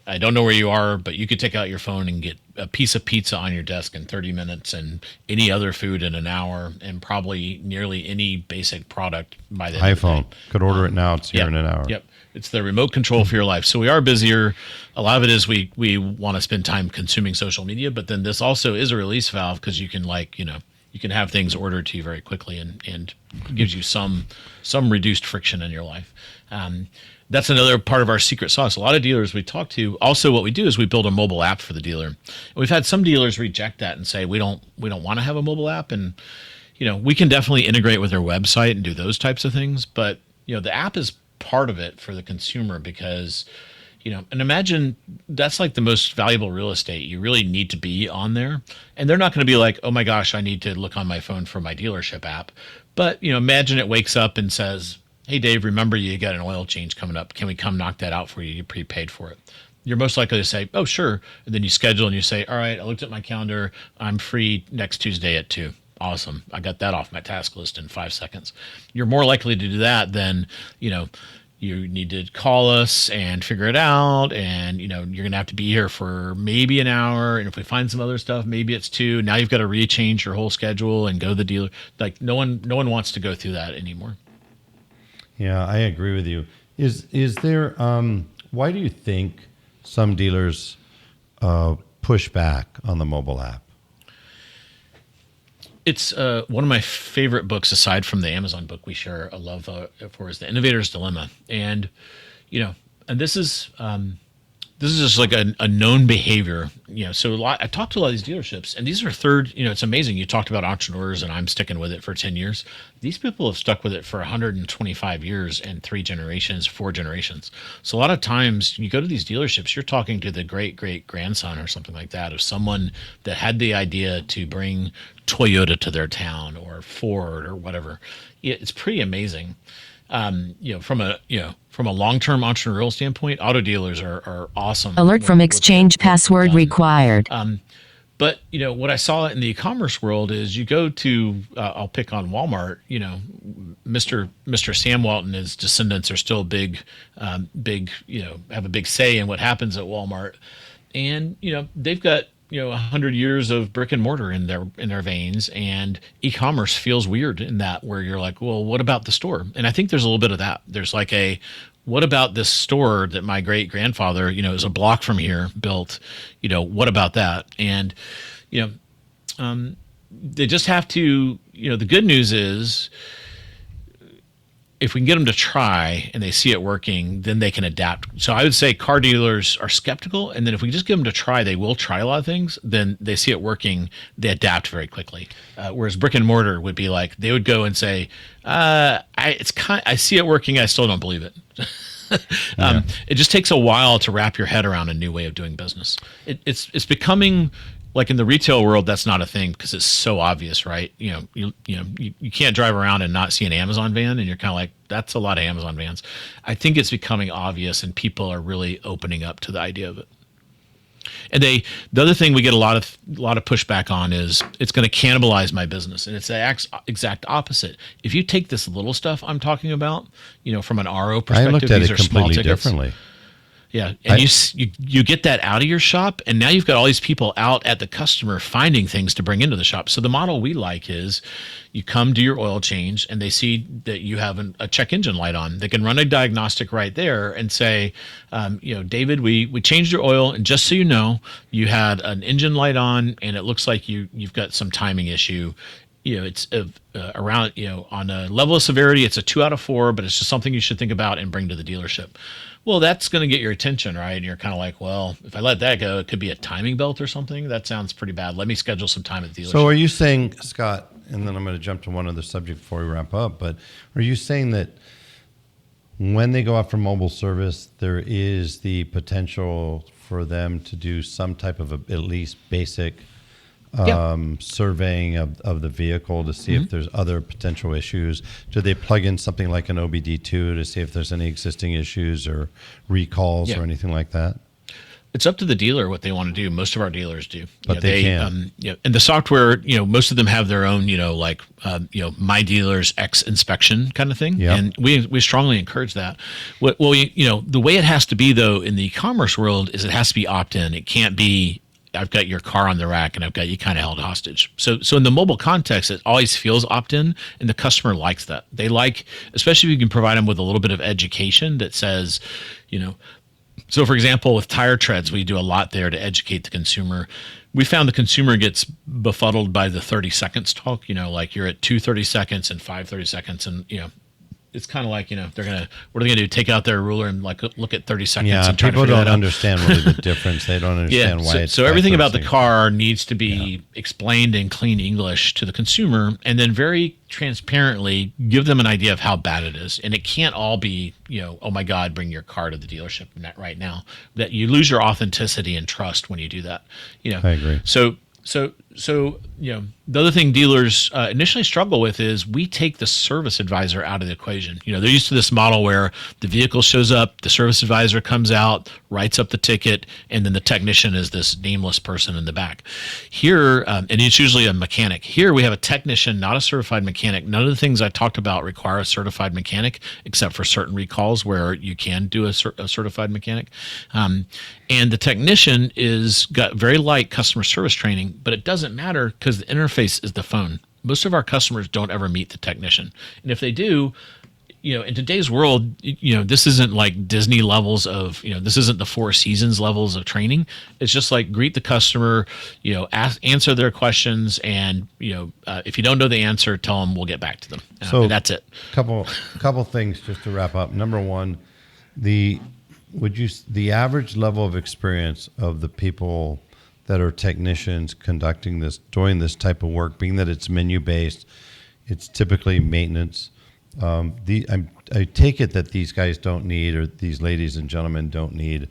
I don't know where you are, but you could take out your phone and get a piece of pizza on your desk in 30 minutes and any other food in an hour and probably nearly any basic product by the end of the iPhone. day. Could order it now. It's here in an hour. Yep. It's the remote control for your life. So we are busier. A lot of it is we want to spend time consuming social media, but then this also is a release valve because you can, like, you know, you can have things ordered to you very quickly and gives you some reduced friction in your life. That's another part of our secret sauce. A lot of dealers we talk to, also what we do is we build a mobile app for the dealer. And we've had some dealers reject that and say, we don't want to have a mobile app. And, you know, we can definitely integrate with their website and do those types of things. But, you know, the app is part of it for the consumer because, you know, and imagine that's like the most valuable real estate. You really need to be on there. And they're not going to be like, oh my gosh, I need to look on my phone for my dealership app. But, you know, imagine it wakes up and says, hey, Dave, remember you got an oil change coming up. Can we come knock that out for you? You prepaid for it. You're most likely to say, oh, sure. And then you schedule and you say, all right, I looked at my calendar. I'm free next Tuesday at 2. Awesome. I got that off my task list in 5 seconds. You're more likely to do that than, you know, you need to call us and figure it out. And, you know, you're going to have to be here for maybe an hour. And if we find some other stuff, maybe it's 2. Now you've got to rechange your whole schedule and go to the dealer. Like no one wants to go through that anymore. Yeah, I agree with you. Is there, why do you think some dealers push back on the mobile app? It's one of my favorite books, aside from the Amazon book we share a love for, is The Innovator's Dilemma. And, you know, and this is this is just like a known behavior, so I talked to a lot of these dealerships, and these are it's amazing. You talked about entrepreneurs, and I'm sticking with it for 10 years. These people have stuck with it for 125 years and 4 generations. So a lot of times you go to these dealerships, you're talking to the great grandson or something like that of someone that had the idea to bring Toyota to their town or Ford or whatever. It's pretty amazing. From a long-term entrepreneurial standpoint, auto dealers are awesome. Alert from exchange password required. But what I saw in the e-commerce world is you go to I'll pick on Walmart. Mr. Sam Walton, his descendants are still big, have a big say in what happens at Walmart, and they've got 100 years of brick and mortar in their veins, and e-commerce feels weird in that, where you're like, well, what about the store? And I think there's a little bit of that. There's like what about this store that my great grandfather, is a block from here built, what about that? And, they just have to, the good news is, if we can get them to try and they see it working, then they can adapt. So I would say car dealers are skeptical, and then if we just give them to try, they will try a lot of things. Then they see it working, they adapt very quickly. Whereas brick and mortar would be like, they would go and say, I see it working, I still don't believe it. It just takes a while to wrap your head around a new way of doing business. It's becoming. Like in the retail world, that's not a thing because it's so obvious, right? You can't drive around and not see an Amazon van, and you're kind of like, that's a lot of Amazon vans. I think it's becoming obvious, and people are really opening up to the idea of it. And the other thing we get a lot of pushback on is it's going to cannibalize my business, and it's the exact opposite. If you take this little stuff I'm talking about, from an RO perspective, I looked at these it are small completely tickets. differently. Yeah, and you get that out of your shop, and now you've got all these people out at the customer finding things to bring into the shop. So the model we like is you come do your oil change, and they see that you have a check engine light on. They can run a diagnostic right there and say, David, we changed your oil, and just so you know, you had an engine light on, and it looks like you've got some timing issue. It's around, on a level of severity, it's a 2 out of 4, but it's just something you should think about and bring to the dealership. Well, that's going to get your attention, right? And you're kind of like, well, if I let that go, it could be a timing belt or something. That sounds pretty bad. Let me schedule some time at the dealership. So are you saying, Scott, and then I'm going to jump to one other subject before we wrap up, but are you saying that when they go out for mobile service, there is the potential for them to do some type of at least basic surveying of the vehicle to see if there's other potential issues? Do they plug in something like an OBD2 to see if there's any existing issues or recalls or anything like that? It's up to the dealer what they want to do. Most of our dealers do, but they can. And the software, most of them have their own, My Dealer's X inspection kind of thing. Yep. And we strongly encourage that. Well, the way it has to be though in the e-commerce world is it has to be opt-in. It can't be, I've got your car on the rack and I've got you kind of held hostage. So in the mobile context, it always feels opt-in, and the customer likes that. They like, especially if you can provide them with a little bit of education that says, so for example, with tire treads, we do a lot there to educate the consumer. We found the consumer gets befuddled by the 30 seconds talk, like you're at 2 30 seconds and 5 30 seconds, and it's kind of like, what are they going to do? Take out their ruler and like look at 30 seconds. Yeah, and try people to don't understand really the difference. They don't understand why it's so everything about the seconds. car needs to be explained in clean English to the consumer, and then very transparently give them an idea of how bad it is. And it can't all be, oh my God, bring your car to the dealership right now. That you lose your authenticity and trust when you do that. I agree. So the other thing dealers initially struggle with is we take the service advisor out of the equation. They're used to this model where the vehicle shows up, the service advisor comes out, writes up the ticket, and then the technician is this nameless person in the back. Here, and it's usually a mechanic. Here we have a technician, not a certified mechanic. None of the things I talked about require a certified mechanic, except for certain recalls where you can do a certified mechanic. And the technician is got very light customer service training, but it doesn't matter because the interface is the phone. Most of our customers don't ever meet the technician. And if they do, in today's world, this isn't like Disney levels of, this isn't the Four Seasons levels of training. It's just like greet the customer, answer their questions. And, if you don't know the answer, tell them we'll get back to them. So and that's it. Couple things just to wrap up. Number one, the the average level of experience of the people that are technicians doing this type of work, being that it's menu based, it's typically maintenance. I take it that these guys don't need, or these ladies and gentlemen don't need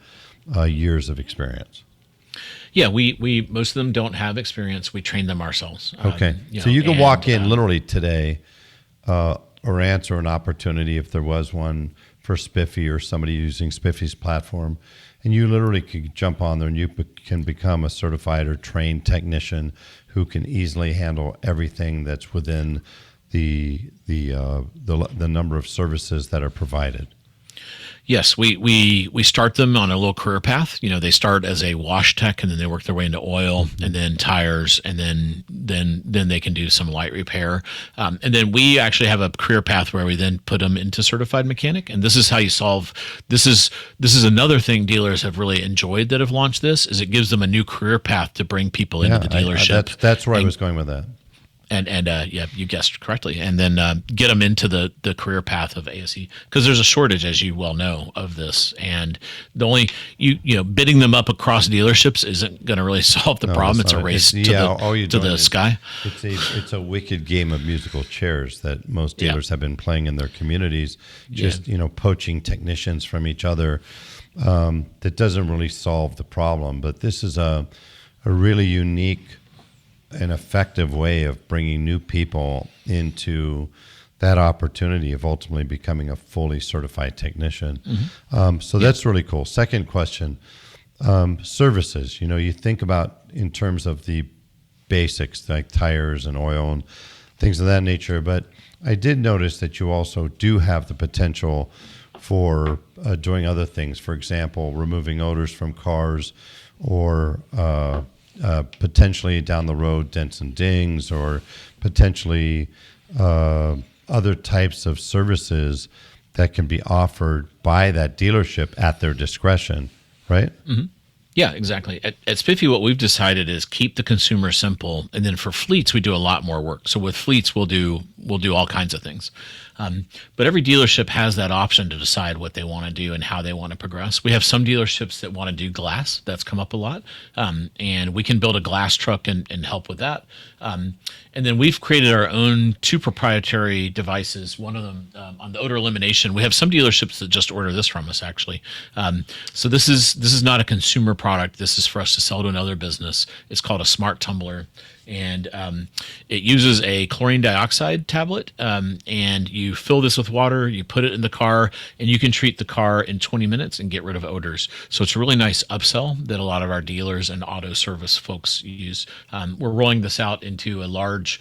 years of experience. Yeah, we most of them don't have experience. We train them ourselves. Okay, so you can walk in literally today, or answer an opportunity if there was one for Spiffy or somebody using Spiffy's platform, and you literally could jump on there and you can become a certified or trained technician who can easily handle everything that's within the number of services that are provided. Yes, we start them on a little career path. They start as a wash tech, and then they work their way into oil, and then tires, and then they can do some light repair. And then we actually have a career path where we then put them into certified mechanic. And this is how you solve. This is another thing dealers have really enjoyed that have launched this. Is it gives them a new career path to bring people into the dealership. That's where I was going with that. And yeah, you guessed correctly. And then get them into the career path of ASE, because there's a shortage, as you well know, of this. And the only bidding them up across dealerships isn't going to really solve the problem. It's a race to the sky. It's a wicked game of musical chairs that most dealers have been playing in their communities. Just poaching technicians from each other. That doesn't really solve the problem. But this is a really unique an effective way of bringing new people into that opportunity of ultimately becoming a fully certified technician. So that's really cool. Second question, services. You think about in terms of the basics like tires and oil and things of that nature, but I did notice that you also do have the potential for doing other things. For example, removing odors from cars, or potentially down the road dents and dings, or potentially other types of services that can be offered by that dealership at their discretion, right? Mm-hmm. Yeah, exactly. At Spiffy, what we've decided is keep the consumer simple, and then for fleets, we do a lot more work. So with fleets, we'll do all kinds of things. But every dealership has that option to decide what they want to do and how they want to progress. We have some dealerships that want to do glass. That's come up a lot. And we can build a glass truck and help with that. And then we've created our own 2 proprietary devices. One of them on the odor elimination. We have some dealerships that just order this from us, actually. So this is not a consumer product. This is for us to sell to another business. It's called a smart tumbler. And it uses a chlorine dioxide tablet, and you fill this with water, you put it in the car, and you can treat the car in 20 minutes and get rid of odors. So it's a really nice upsell that a lot of our dealers and auto service folks use. We're rolling this out into a large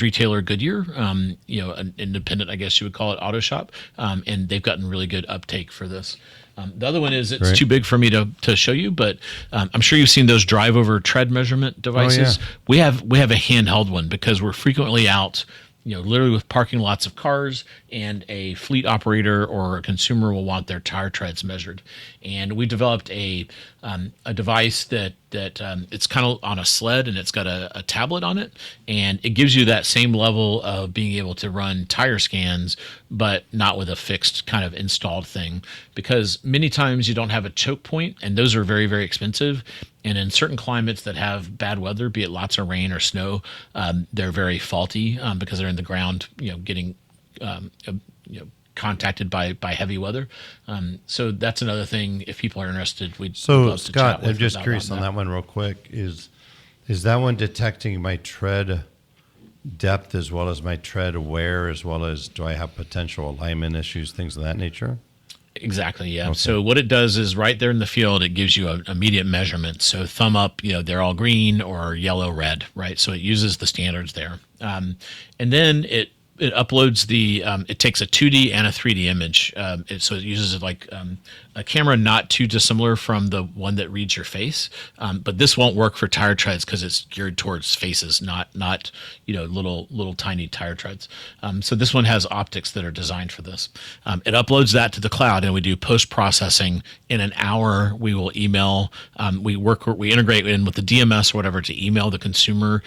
retailer, Goodyear, an independent, I guess you would call it, auto shop, and they've gotten really good uptake for this. The other one is it's too big for me to show you, but I'm sure you've seen those drive over tread measurement devices. Oh, yeah. We have a handheld one because we're frequently out, literally with parking lots of cars, and a fleet operator or a consumer will want their tire treads measured. And we developed a device that it's kind of on a sled, and it's got a tablet on it, and it gives you that same level of being able to run tire scans, but not with a fixed kind of installed thing, because many times you don't have a choke point, and those are very, very expensive. And in certain climates that have bad weather, be it lots of rain or snow, they're very faulty because they're in the ground, getting contacted by heavy weather. So that's another thing. If people are interested, we'd love to Scott, chat with I'm just curious on that one real quick. Is that one detecting my tread depth as well as my tread wear, as well as do I have potential alignment issues, things of that nature? Exactly, yeah. Okay. So what it does is right there in the field, it gives you an immediate measurement. So thumb up, they're all green or yellow, red, right? So it uses the standards there. And then it uploads it takes a 2D and a 3D image. So it uses a camera not too dissimilar from the one that reads your face. But this won't work for tire treads because it's geared towards faces, not little tiny tire treads. So this one has optics that are designed for this. It uploads that to the cloud, and we do post-processing. In an hour, we will email. We integrate in with the DMS or whatever to email the consumer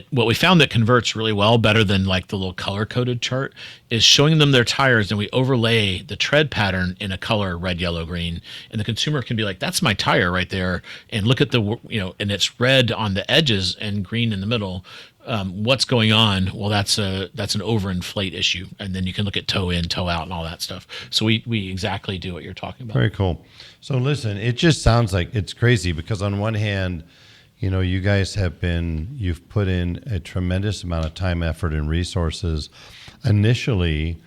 what we found that converts really well, better than like the little color coded chart, is showing them their tires, and we overlay the tread pattern in a color red, yellow, green, and the consumer can be like, "That's my tire right there," and look at and it's red on the edges and green in the middle. What's going on? Well, that's an overinflate issue, and then you can look at toe in, toe out, and all that stuff. So we exactly do what you're talking about. Very cool. So listen, it just sounds like it's crazy because on one hand, you guys you've put in a tremendous amount of time, effort, and resources initially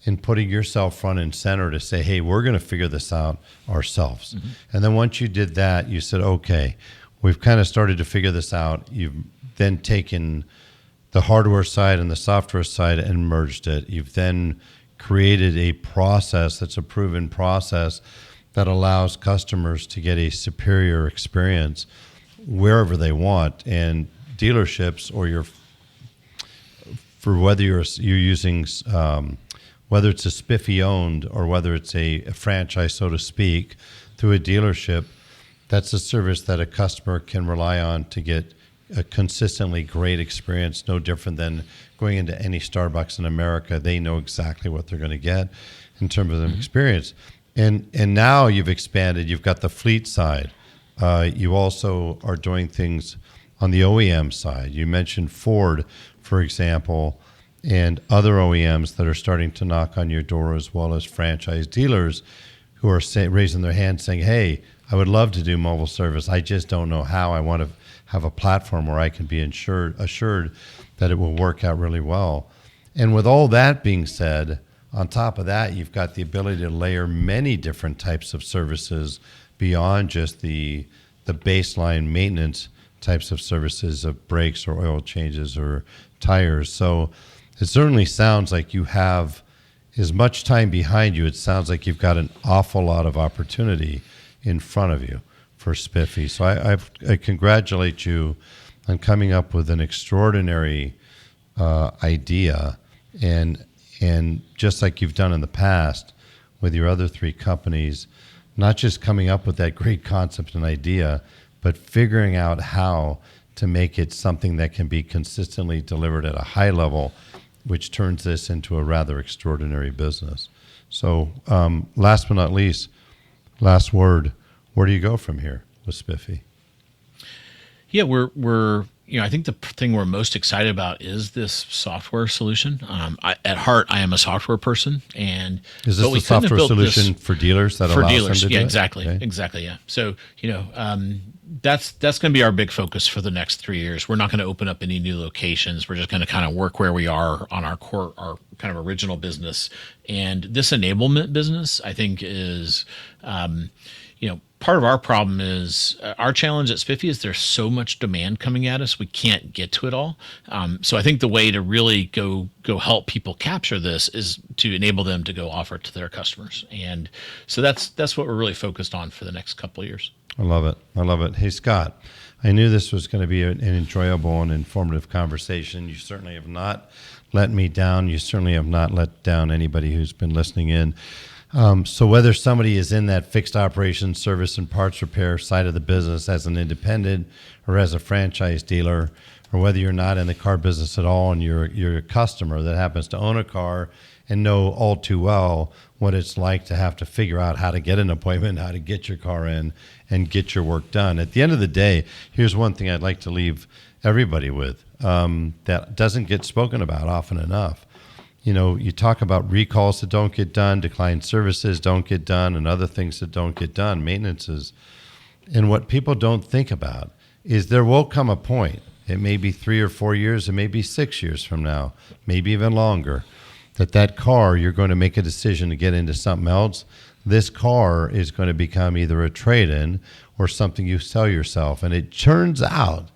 in putting yourself front and center to say, hey, we're going to figure this out ourselves. Mm-hmm. And then once you did that, you said, okay, we've kind of started to figure this out. You've then taken the hardware side and the software side and merged it. You've then created a process that's a proven process that allows customers to get a superior experience wherever they want. And dealerships, or for whether you're using, whether it's a Spiffy owned or whether it's a franchise, so to speak, through a dealership, that's a service that a customer can rely on to get a consistently great experience, no different than going into any Starbucks in America. They know exactly what they're going to get in terms of the experience. And now you've expanded. You've got the fleet side. You also are doing things on the OEM side. You mentioned Ford, for example, and other OEMs that are starting to knock on your door, as well as franchise dealers who are raising their hand saying, hey, I would love to do mobile service. I just don't know how. I want to have a platform where I can be assured that it will work out really well. And with all that being said, on top of that, you've got the ability to layer many different types of services beyond just the baseline maintenance types of services of brakes or oil changes or tires. So it certainly sounds like you have as much time behind you. It sounds like you've got an awful lot of opportunity in front of you for Spiffy. So I congratulate you on coming up with an extraordinary idea, and just like you've done in the past with your other three companies, not just coming up with that great concept and idea, but figuring out how to make it something that can be consistently delivered at a high level, which turns this into a rather extraordinary business. So last but not least, last word, where do you go from here with Spiffy? Yeah, we're I think the thing we're most excited about is this software solution. At heart, I am a software person, and is this the software solution for dealers that allows dealers? Them to Yeah, do exactly, it? Okay. exactly. Yeah. So that's going to be our big focus for the next 3 years. We're not going to open up any new locations. We're just going to kind of work where we are on our core, our kind of original business. And this enablement business, I think, is part of our problem is our challenge at Spiffy is there's so much demand coming at us, we can't get to it all. So I think the way to really go help people capture this is to enable them to go offer it to their customers. And so that's what we're really focused on for the next couple of years. I love it. I love it. Hey, Scott, I knew this was going to be an enjoyable and informative conversation. You certainly have not let me down. You certainly have not let down anybody who's been listening in. So whether somebody is in that fixed operations, service, and parts repair side of the business as an independent or as a franchise dealer, or whether you're not in the car business at all and you're a customer that happens to own a car and know all too well what it's like to have to figure out how to get an appointment, how to get your car in and get your work done. At the end of the day, here's one thing I'd like to leave everybody with that doesn't get spoken about often enough. You talk about recalls that don't get done, declined services don't get done, and other things that don't get done, maintenances. And what people don't think about is there will come a point, it may be 3 or 4 years, it may be 6 years from now, maybe even longer, that car, you're going to make a decision to get into something else. This car is going to become either a trade-in or something you sell yourself. And it turns out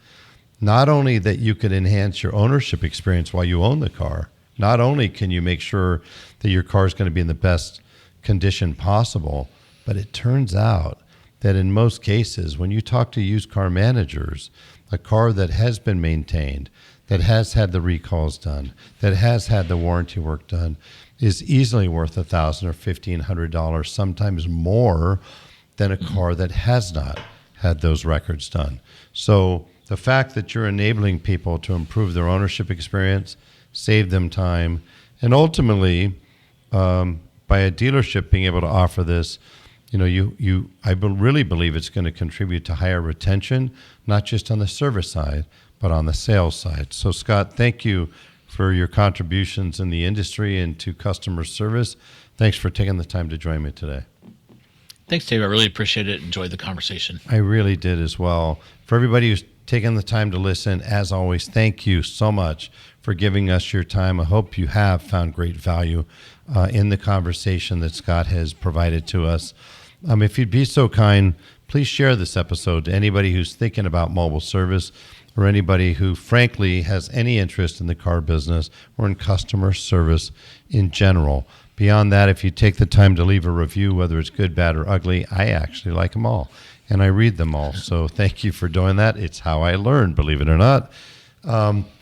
not only that you could enhance your ownership experience while you own the car, not only can you make sure that your car is going to be in the best condition possible, but it turns out that in most cases, when you talk to used car managers, a car that has been maintained, that has had the recalls done, that has had the warranty work done, is easily worth $1,000 or $1,500, sometimes more than a car that has not had those records done. So the fact that you're enabling people to improve their ownership experience save them time, and ultimately, by a dealership being able to offer this, really believe it's going to contribute to higher retention, not just on the service side, but on the sales side. So, Scott, thank you for your contributions in the industry and to customer service. Thanks for taking the time to join me today. Thanks, Dave. I really appreciate it. Enjoyed the conversation. I really did as well. For everybody who's taken the time to listen, as always, thank you so much for giving us your time. I hope you have found great value in the conversation that Scott has provided to us. If you'd be so kind, please share this episode to anybody who's thinking about mobile service or anybody who, frankly, has any interest in the car business or in customer service in general. Beyond that, if you take the time to leave a review, whether it's good, bad, or ugly, I actually like them all, and I read them all. So thank you for doing that. It's how I learn, believe it or not.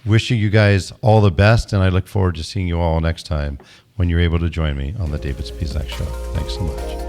Wishing you guys all the best, and I look forward to seeing you all next time when you're able to join me on the David Spisak Show. Thanks so much.